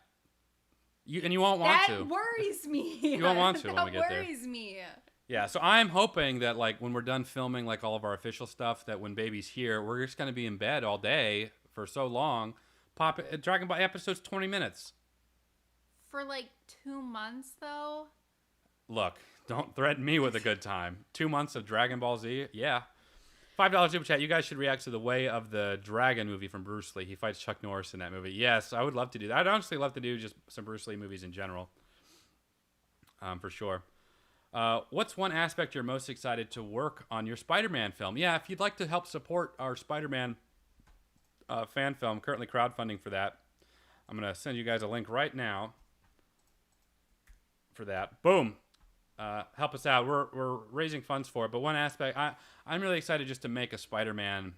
you won't want to. That worries me. You won't want to when we get there. That worries me. Yeah, so I'm hoping that like when we're done filming like all of our official stuff, that when baby's here, we're just gonna be in bed all day for so long. Pop it, Dragon Ball episode's 20 minutes. For like 2 months though. Look, don't threaten me with a good time. 2 months of Dragon Ball Z, yeah. $5 super chat. You guys should react to the Way of the Dragon movie from Bruce Lee. He fights Chuck Norris in that movie. Yes, I would love to do that. I'd honestly love to do just some Bruce Lee movies in general. For sure. What's one aspect you're most excited to work on your Spider-Man film? Yeah, if you'd like to help support our Spider-Man fan film, currently crowdfunding for that. I'm going to send you guys a link right now for that. Boom. Help us out. We're raising funds for it. But one aspect, I'm really excited just to make a Spider-Man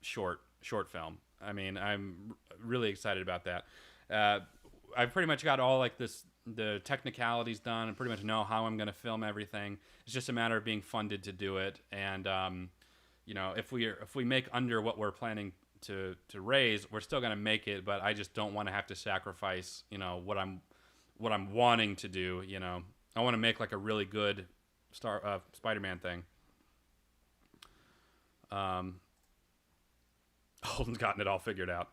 short film. I mean, I'm really excited about that. I've pretty much got all like the technicalities done and pretty much know how I'm going to film everything. It's just a matter of being funded to do it. And you know, if we make under what we're planning to raise, we're still going to make it. But I just don't want to have to sacrifice, you know, what I'm wanting to do. You know, I want to make like a really good Spider-Man thing. Holden's gotten it all figured out.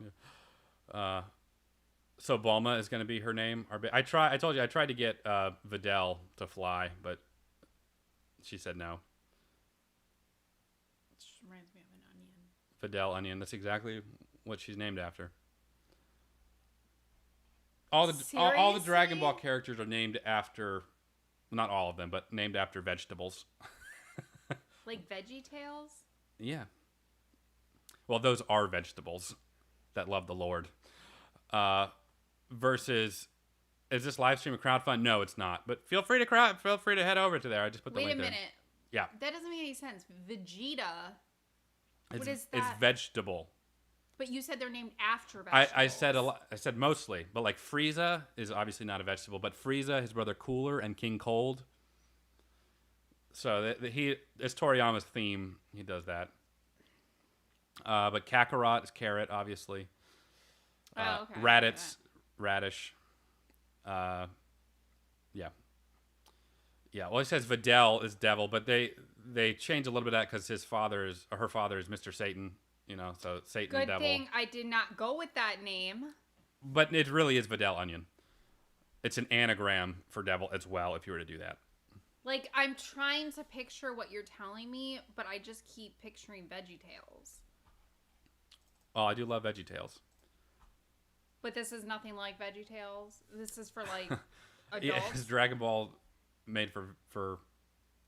So Bulma is going to be her name. I told you I tried to get Videl to fly, but she said no. It just reminds me of an onion. Videl Onion. That's exactly what she's named after. All the Dragon Ball characters are named after, not all of them, but named after vegetables. Like VeggieTales? Yeah. Well, those are vegetables that love the Lord. Versus, is this live stream a crowdfund? No, it's not. But feel free to head over to there. I just put the link there. Wait a minute. Yeah. That doesn't make any sense. Vegeta. What is that? It's vegetable. But you said they're named after vegetables. I said mostly, but like Frieza is obviously not a vegetable, but Frieza, his brother Cooler, and King Cold. So it's Toriyama's theme. He does that. But Kakarot is carrot, obviously. Okay. Raditz, radish. Yeah. Well, it says Videl is devil, but they change a little bit of that because her father is Mr. Satan. You know, so Satan Good devil. thing I did not go with that name. But it really is Videl Onion. It's an anagram for devil as well, if you were to do that. Like, I'm trying to picture what you're telling me, but I just keep picturing VeggieTales. Oh, I do love VeggieTales. But this is nothing like VeggieTales. This is for like adults. Yeah, is Dragon Ball made for?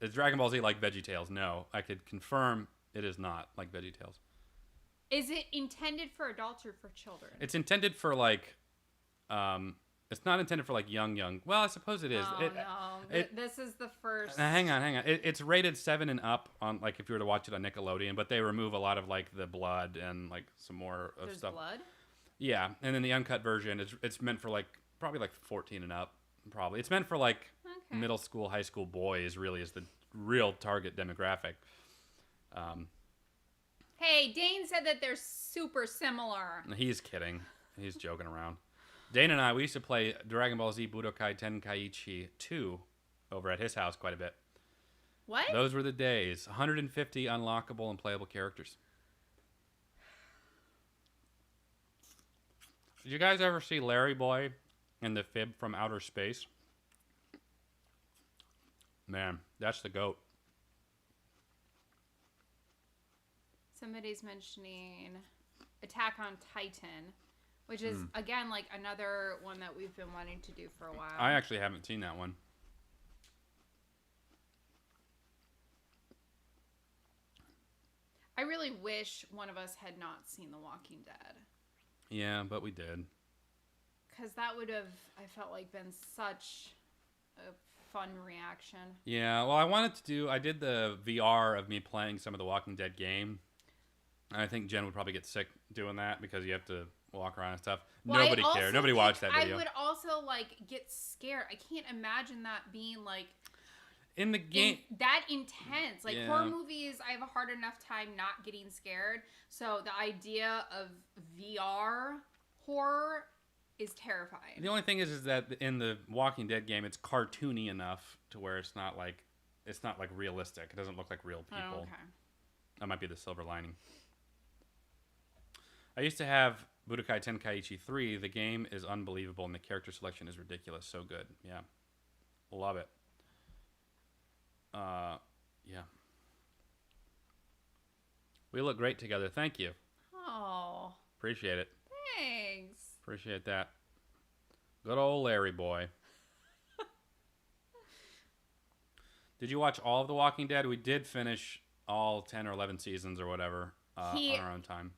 Is Dragon Ball Z like VeggieTales? No, I could confirm it is not like VeggieTales. Is it intended for adults or for children? It's intended for like, It's not intended for like young. Well, I suppose it is. Oh no, this is the first. Hang on. It's rated 7 and up on like if you were to watch it on Nickelodeon, but they remove a lot of like the blood and like some more of There's stuff. blood? Yeah, and then the uncut version it's meant for like probably like 14 and up. Probably it's meant for like middle school, high school boys. Really is the real target demographic. Hey, Dane said that they're super similar. He's kidding. He's joking around. Dane and I, we used to play Dragon Ball Z Budokai Tenkaichi 2 over at his house quite a bit. What? Those were the days. 150 unlockable and playable characters. Did you guys ever see Larry Boy and the Fib from Outer Space? Man, that's the GOAT. Somebody's mentioning Attack on Titan, which is, again, like another one that we've been wanting to do for a while. I actually haven't seen that one. I really wish one of us had not seen The Walking Dead. Yeah, but we did. Because that would have, I felt like, been such a fun reaction. Yeah, well, I did the VR of me playing some of the Walking Dead game. I think Jen would probably get sick doing that because you have to walk around and stuff. Well, Nobody cared. Nobody watched that video. I would also, like, get scared. I can't imagine that being, like... In the game... that intense. Like, yeah. horror movies, I have a hard enough time not getting scared. So the idea of VR horror is terrifying. The only thing is that in the Walking Dead game, it's cartoony enough to where it's not like realistic. It doesn't look like real people. Oh, okay. That might be the silver lining. I used to have Budokai Tenkaichi 3. The game is unbelievable, and the character selection is ridiculous. So good. Yeah. Love it. Yeah. We look great together. Thank you. Oh. Appreciate it. Thanks. Appreciate that. Good old Larry boy. Did you watch all of The Walking Dead? We did finish all 10 or 11 seasons or whatever on our own time.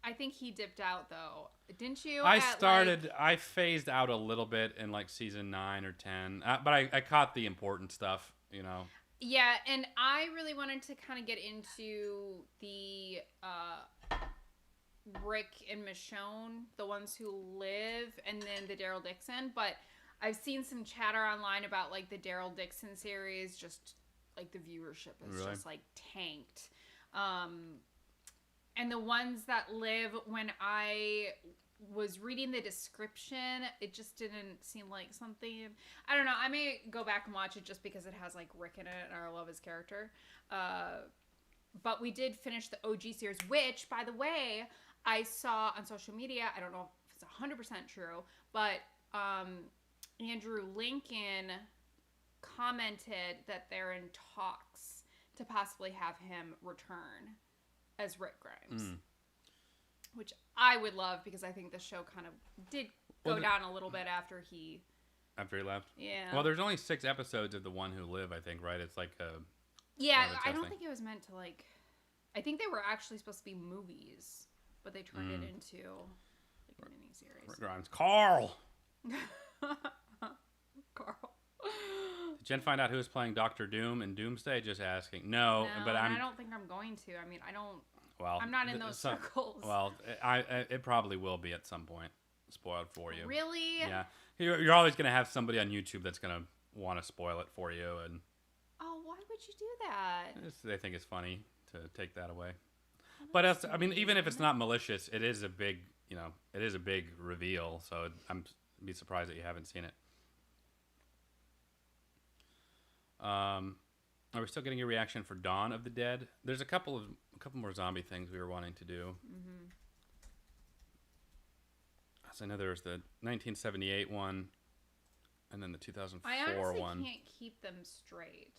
I think he dipped out, though. Didn't you? I phased out a little bit in like season 9 or 10. But I caught the important stuff, you know. Yeah, and I really wanted to kind of get into the Rick and Michonne, the ones who live, and then the Daryl Dixon. But I've seen some chatter online about like the Daryl Dixon series, just like the viewership is just like tanked. And the ones that live, when I was reading the description, it just didn't seem like something. I don't know. I may go back and watch it just because it has like Rick in it and I love his character. But we did finish the OG series, which, by the way, I saw on social media. I don't know if it's 100% true, but Andrew Lincoln commented that they're in talks to possibly have him return as Rick Grimes. Which I would love because I think the show kind of did go down a little bit after he left. Yeah. Well, there's only 6 episodes of The One Who Live, I think, right? It's like a... Yeah, I don't think it was meant to like... I think they were actually supposed to be movies, but they turned it into like a miniseries. Rick Grimes. Carl! Carl. Did Jen find out who was playing Doctor Doom in Doomsday? Just asking. No, but I don't think I'm going to. I mean, I don't... Well, I'm not in those circles. Well, it probably will be at some point. Spoiled for you. Really? Yeah. You're always going to have somebody on YouTube that's going to want to spoil it for you. And oh, why would you do that? They think it's funny to take that away. But I mean, even if it's not malicious, it is a big, it is a big reveal. So I'm be surprised that you haven't seen it. Are we still getting your reaction for Dawn of the Dead? There's a couple more zombie things we were wanting to do. So I know there was the 1978 one, and then the 2004 one. I honestly can't keep them straight.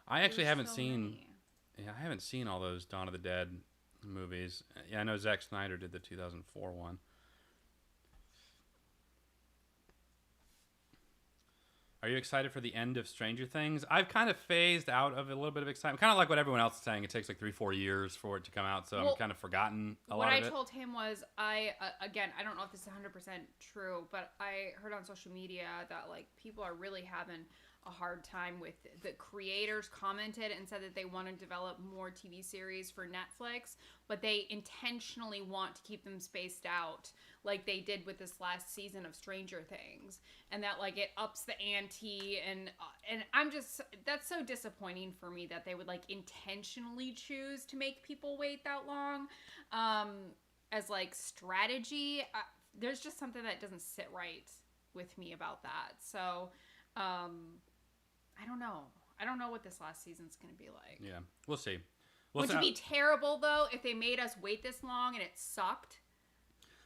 I actually haven't seen. Yeah, I haven't seen all those Dawn of the Dead movies. Yeah, I know Zack Snyder did the 2004 one. Are you excited for the end of Stranger Things? I've kind of phased out of a little bit of excitement. Kind of like what everyone else is saying. It takes like 3-4 years for it to come out, so Well, I'm kind of forgotten a what lot I of it. told him was again, I don't know if this is 100% true, but I heard on social media that like people are really having a hard time with the creators commented and said that they want to develop more TV series for Netflix, but they intentionally want to keep them spaced out like they did with this last season of Stranger Things, and that like it ups the ante, and I'm just, that's so disappointing for me that they would like intentionally choose to make people wait that long as like strategy. There's just something that doesn't sit right with me about that. So I don't know. I don't know what this last season's going to be like. Yeah, we'll see. Would it be terrible, though, if they made us wait this long and it sucked?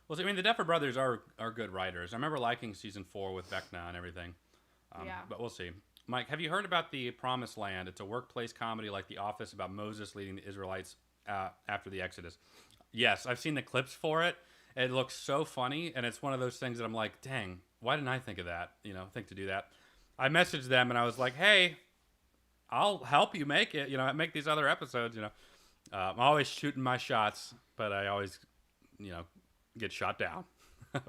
Well, I mean, the Duffer Brothers are good writers. I remember liking season 4 with Vecna and everything. Yeah. But we'll see. Mike, have you heard about the Promised Land? It's a workplace comedy like The Office about Moses leading the Israelites after the Exodus. Yes, I've seen the clips for it. It looks so funny, and it's one of those things that I'm like, dang, why didn't I think of that? Think to do that. I messaged them, and I was like, hey, I'll help you make it. Make these other episodes. I'm always shooting my shots, but I always, get shot down.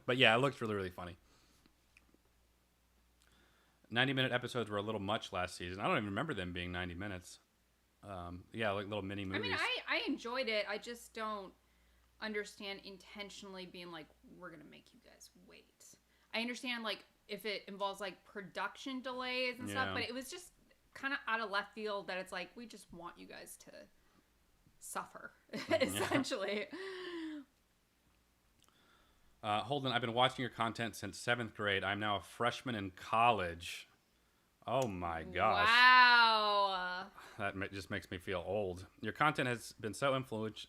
But yeah, it looks really, really funny. 90-minute episodes were a little much last season. I don't even remember them being 90 minutes. Yeah, like little mini movies. I mean, I enjoyed it. I just don't understand intentionally being like, we're going to make you guys wait. I understand, like, if it involves, like, production delays and stuff, but it was just kind of out of left field that it's like, we just want you guys to suffer, essentially. Holden, I've been watching your content since 7th grade. I'm now a freshman in college. Oh my gosh. Wow. That just makes me feel old. Your content has been so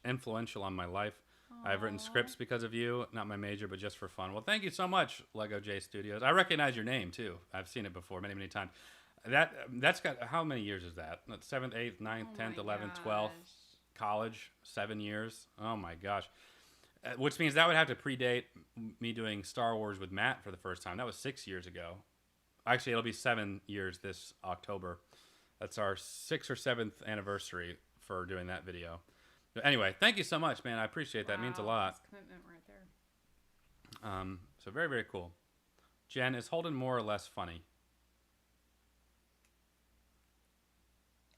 influential on my life. Aww. I've written scripts because of you, not my major, but just for fun. Well, thank you so much, Lego J Studios. I recognize your name, too. I've seen it before many, many times. That's got, how many years is that? 7th, 8th, 9th, 10th, 11th, 12th, college, 7 years. Oh my gosh. Which means that would have to predate me doing Star Wars with Matt for the first time. That was 6 years ago. Actually, it'll be 7 years this October. That's our 6th or 7th anniversary for doing that video. But anyway, thank you so much, man. I appreciate that. It means a lot. That's commitment right there. So very, very cool. Jen, is Holden more or less funny?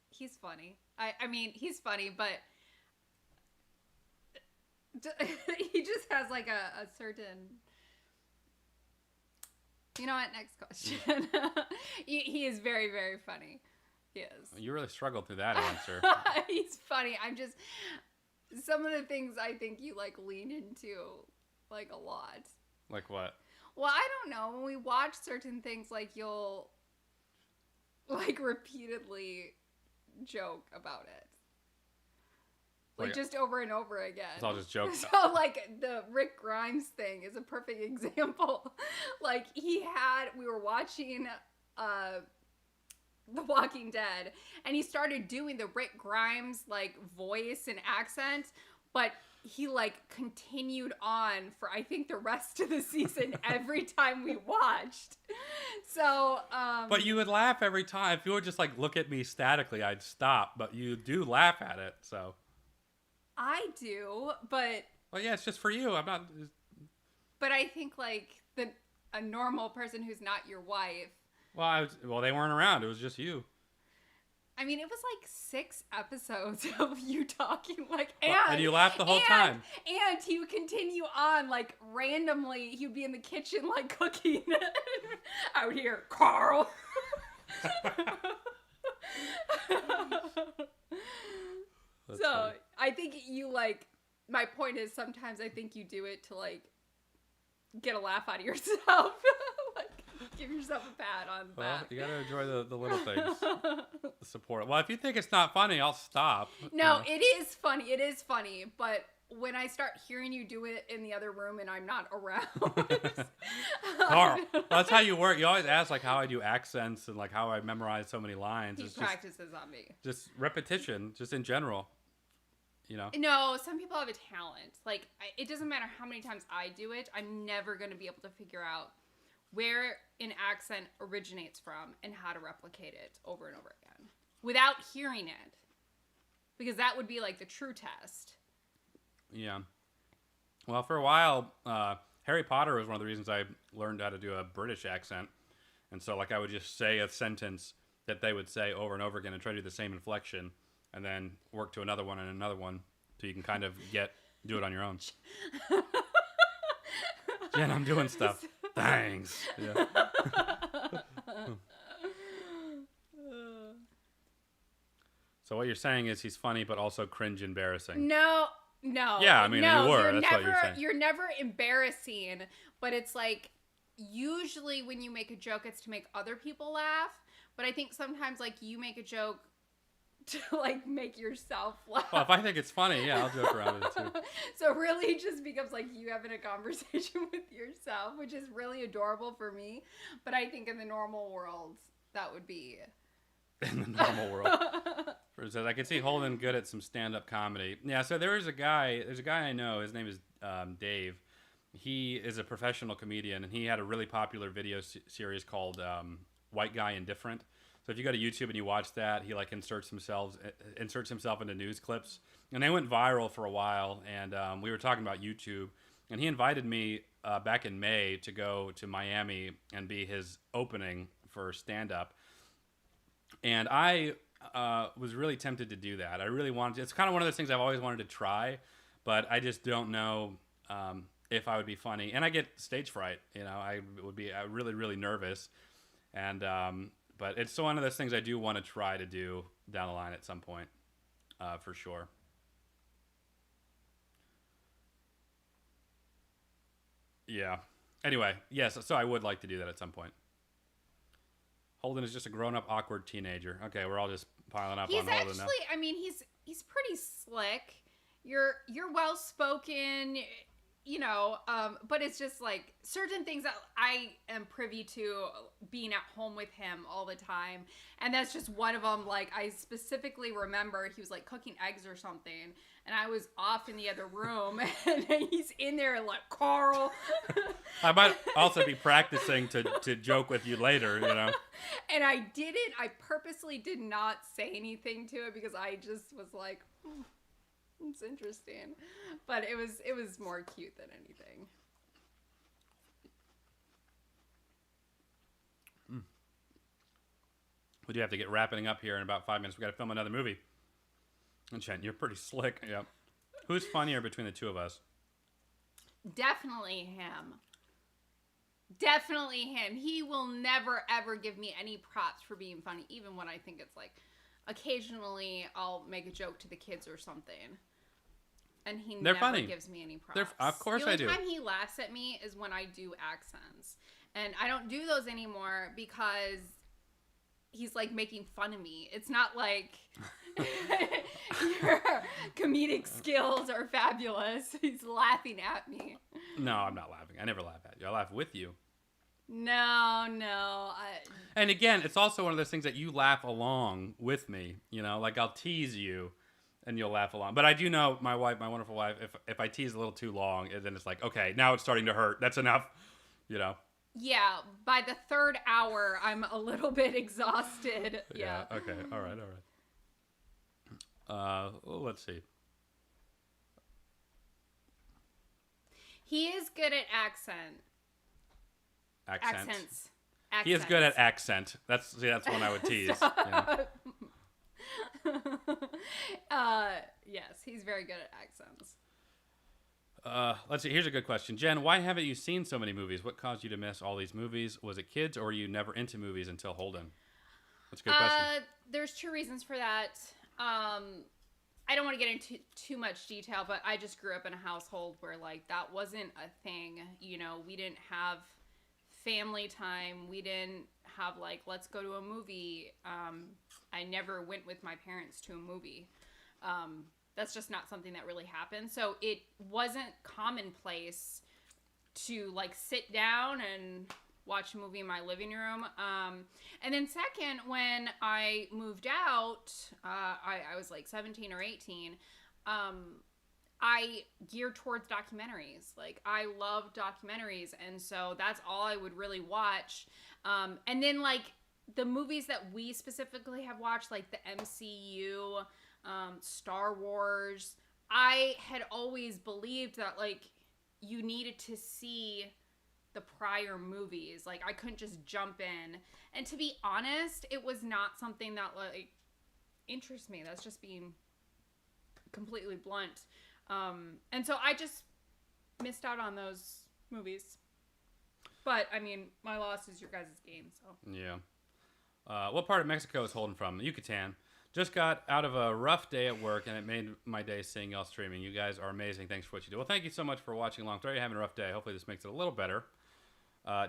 He's funny. I mean, he's funny, but he just has like a certain... You know what? Next question. He is very, very funny. He is. You really struggled through that answer. He's funny. I'm just... Some of the things I think you like lean into like a lot. Like what? Well, I don't know. When we watch certain things, like you'll like repeatedly joke about it. Like just over and over again. It's all just jokes. So like the Rick Grimes thing is a perfect example. Like we were watching The Walking Dead, and he started doing the Rick Grimes like voice and accent, but he like continued on for I think the rest of the season every time we watched. So but you would laugh every time. If you would just like look at me statically, I'd stop, but you do laugh at it. So I do, but well, yeah, it's just for you. I'm not. But I think like a normal person who's not your wife. Well, they weren't around. It was just you. I mean, it was like 6 episodes of you talking like, and you laughed the whole time. And he would continue on like randomly. He would be in the kitchen like cooking out here, Carl. So funny. I think you like. My point is sometimes I think you do it to like get a laugh out of yourself. Give yourself a pat on the back. You gotta enjoy the little things. The support. Well, if you think it's not funny, I'll stop. No, it is funny. It is funny. But when I start hearing you do it in the other room and I'm not around. Carl, that's how you work. You always ask like how I do accents and like how I memorize so many lines. He practices on me. Just repetition, just in general. No, some people have a talent. Like, it doesn't matter how many times I do it. I'm never going to be able to figure out where an accent originates from and how to replicate it over and over again without hearing it. Because that would be like the true test. Yeah. Well, for a while, Harry Potter was one of the reasons I learned how to do a British accent. And so, like, I would just say a sentence that they would say over and over again and try to do the same inflection and then work to another one and another one so you can kind of do it on your own. Jen, I'm doing stuff. Thanks. Yeah. So what you're saying is he's funny, but also cringe embarrassing. No. Yeah, I mean, no, you were. You're That's never, what you're saying. You're never embarrassing, but it's like usually when you make a joke, it's to make other people laugh. But I think sometimes like you make a joke to like make yourself laugh. Well, if I think it's funny, yeah, I'll joke around with it too. So really it just becomes like you having a conversation with yourself, which is really adorable for me. But I think in the normal world, that would be... In the normal world. So I can see Holden good at some stand-up comedy. Yeah, so there's a guy I know, his name is Dave. He is a professional comedian, and he had a really popular video series called White Guy Indifferent. So if you go to YouTube and you watch that, he like inserts himself into news clips, and they went viral for a while. And we were talking about YouTube, and he invited me back in May to go to Miami and be his opening for stand-up. And I was really tempted to do that. I really wanted to. It's kind of one of those things I've always wanted to try, but I just don't know if I would be funny. And I get stage fright. You know, I would be really, really nervous. And but it's one of those things I do want to try to do down the line at some point, for sure. Yeah. Anyway, yes. So I would like to do that at some point. Holden is just a grown-up, awkward teenager. Okay, we're all just piling up on Holden now. He's actually, I mean, he's pretty slick. You're well-spoken, you know, but it's just like certain things that I am privy to being at home with him all the time. And that's just one of them. Like, I specifically remember he was like cooking eggs or something, and I was off in the other room, and he's in there like, Carl. I might also be practicing to joke with you later, you know. And I purposely did not say anything to it because I just was like, it's interesting. But it was more cute than anything. We do have to get wrapping up here in about 5 minutes. We got to film another movie. And Chen, you're pretty slick. Yep. Who's funnier between the two of us? Definitely him. Definitely him. He will never, ever give me any props for being funny, even when I think it's like, occasionally I'll make a joke to the kids or something. And he They're never funny. gives me any props. Of course I do. The only time he laughs at me is when I do accents. And I don't do those anymore because he's like making fun of me. It's not like your comedic skills are fabulous. He's laughing at me. No, I'm not laughing. I never laugh at you. I laugh with you. No. And again, it's also one of those things that you laugh along with me. You know, like I'll tease you and you'll laugh along. But I do know my wife, my wonderful wife, if I tease a little too long, then it's like, okay, now it's starting to hurt. That's enough, you know. Yeah, by the third hour, I'm a little bit exhausted. Yeah. Okay. All right. Well, let's see. He is good at accents. He is good at accent. That's one I would tease. Yeah. Yes, he's very good at accents. Let's see. Here's a good question. Jen, why haven't you seen so many movies? What caused you to miss all these movies? Was it kids, or were you never into movies until Holden? That's a good question. There's two reasons for that. I don't want to get into too much detail, but I just grew up in a household where, like, that wasn't a thing. You know, we didn't have family time. We didn't have, like, let's go to a movie. I never went with my parents to a movie. That's just not something that really happened. So it wasn't commonplace to, like, sit down and watch a movie in my living room. And then second, when I moved out, I was like 17 or 18. I gear towards documentaries. Like, I love documentaries, and so that's all I would really watch. And then, like, the movies that we specifically have watched, like the MCU, Star Wars, I had always believed that, like, you needed to see the prior movies. Like, I couldn't just jump in. And to be honest, it was not something that, like, interests me. That's just being completely blunt. And so I just missed out on those movies. But, I mean, my loss is your guys' game, so. Yeah. What part of Mexico is Holden from? Yucatan. Just got out of a rough day at work, and it made my day seeing y'all streaming. You guys are amazing. Thanks for what you do. Well, thank you so much for watching along. Sorry you're having a rough day. Hopefully this makes it a little better.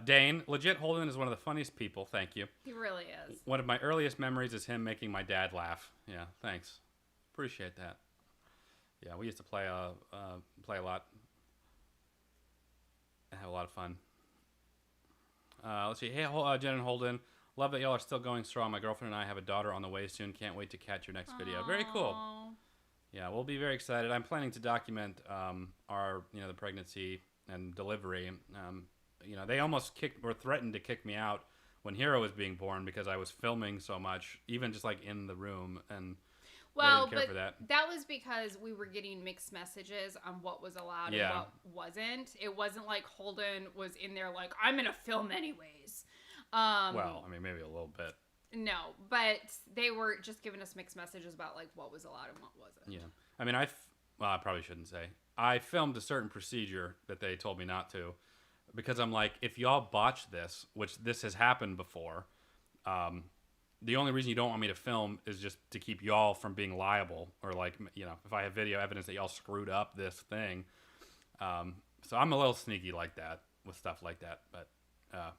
Dane, legit Holden is one of the funniest people. Thank you. He really is. One of my earliest memories is him making my dad laugh. Yeah, thanks. Appreciate that. Yeah, we used to play a lot. Have a lot of fun. Let's see. Hey, Jen and Holden. Love that y'all are still going strong. My girlfriend and I have a daughter on the way soon. Can't wait to catch your next video. Very cool. Yeah, we'll be very excited. I'm planning to document our, the pregnancy and delivery. They almost threatened to kick me out when Hero was being born because I was filming so much, even just like in the room, and well, I didn't care for that was because we were getting mixed messages on what was allowed and what wasn't. It wasn't like Holden was in there like, I'm gonna film anyways. Well, I mean, maybe a little bit. No, but they were just giving us mixed messages about like what was allowed and what wasn't. Yeah, I mean, I probably shouldn't say. I filmed a certain procedure that they told me not to, because I'm like, if y'all botch this, which this has happened before, the only reason you don't want me to film is just to keep y'all from being liable, or like, if I have video evidence that y'all screwed up this thing. So I'm a little sneaky like that with stuff like that. But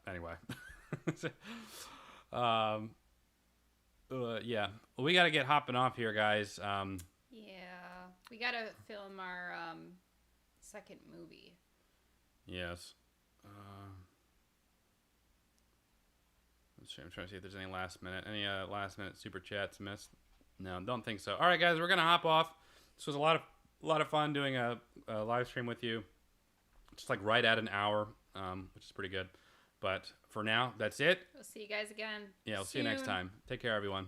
anyway. Yeah, well, we got to get hopping off here, guys. Yeah, we got to film our second movie. Yes. I'm trying to see if there's any last minute super chats missed. No, don't think so. All right, guys, we're gonna hop off. This was a lot of fun doing a live stream with you. Just like right at an hour, which is pretty good. But for now, that's it. We'll see you guys again. Yeah, we'll see you next time. Take care, everyone.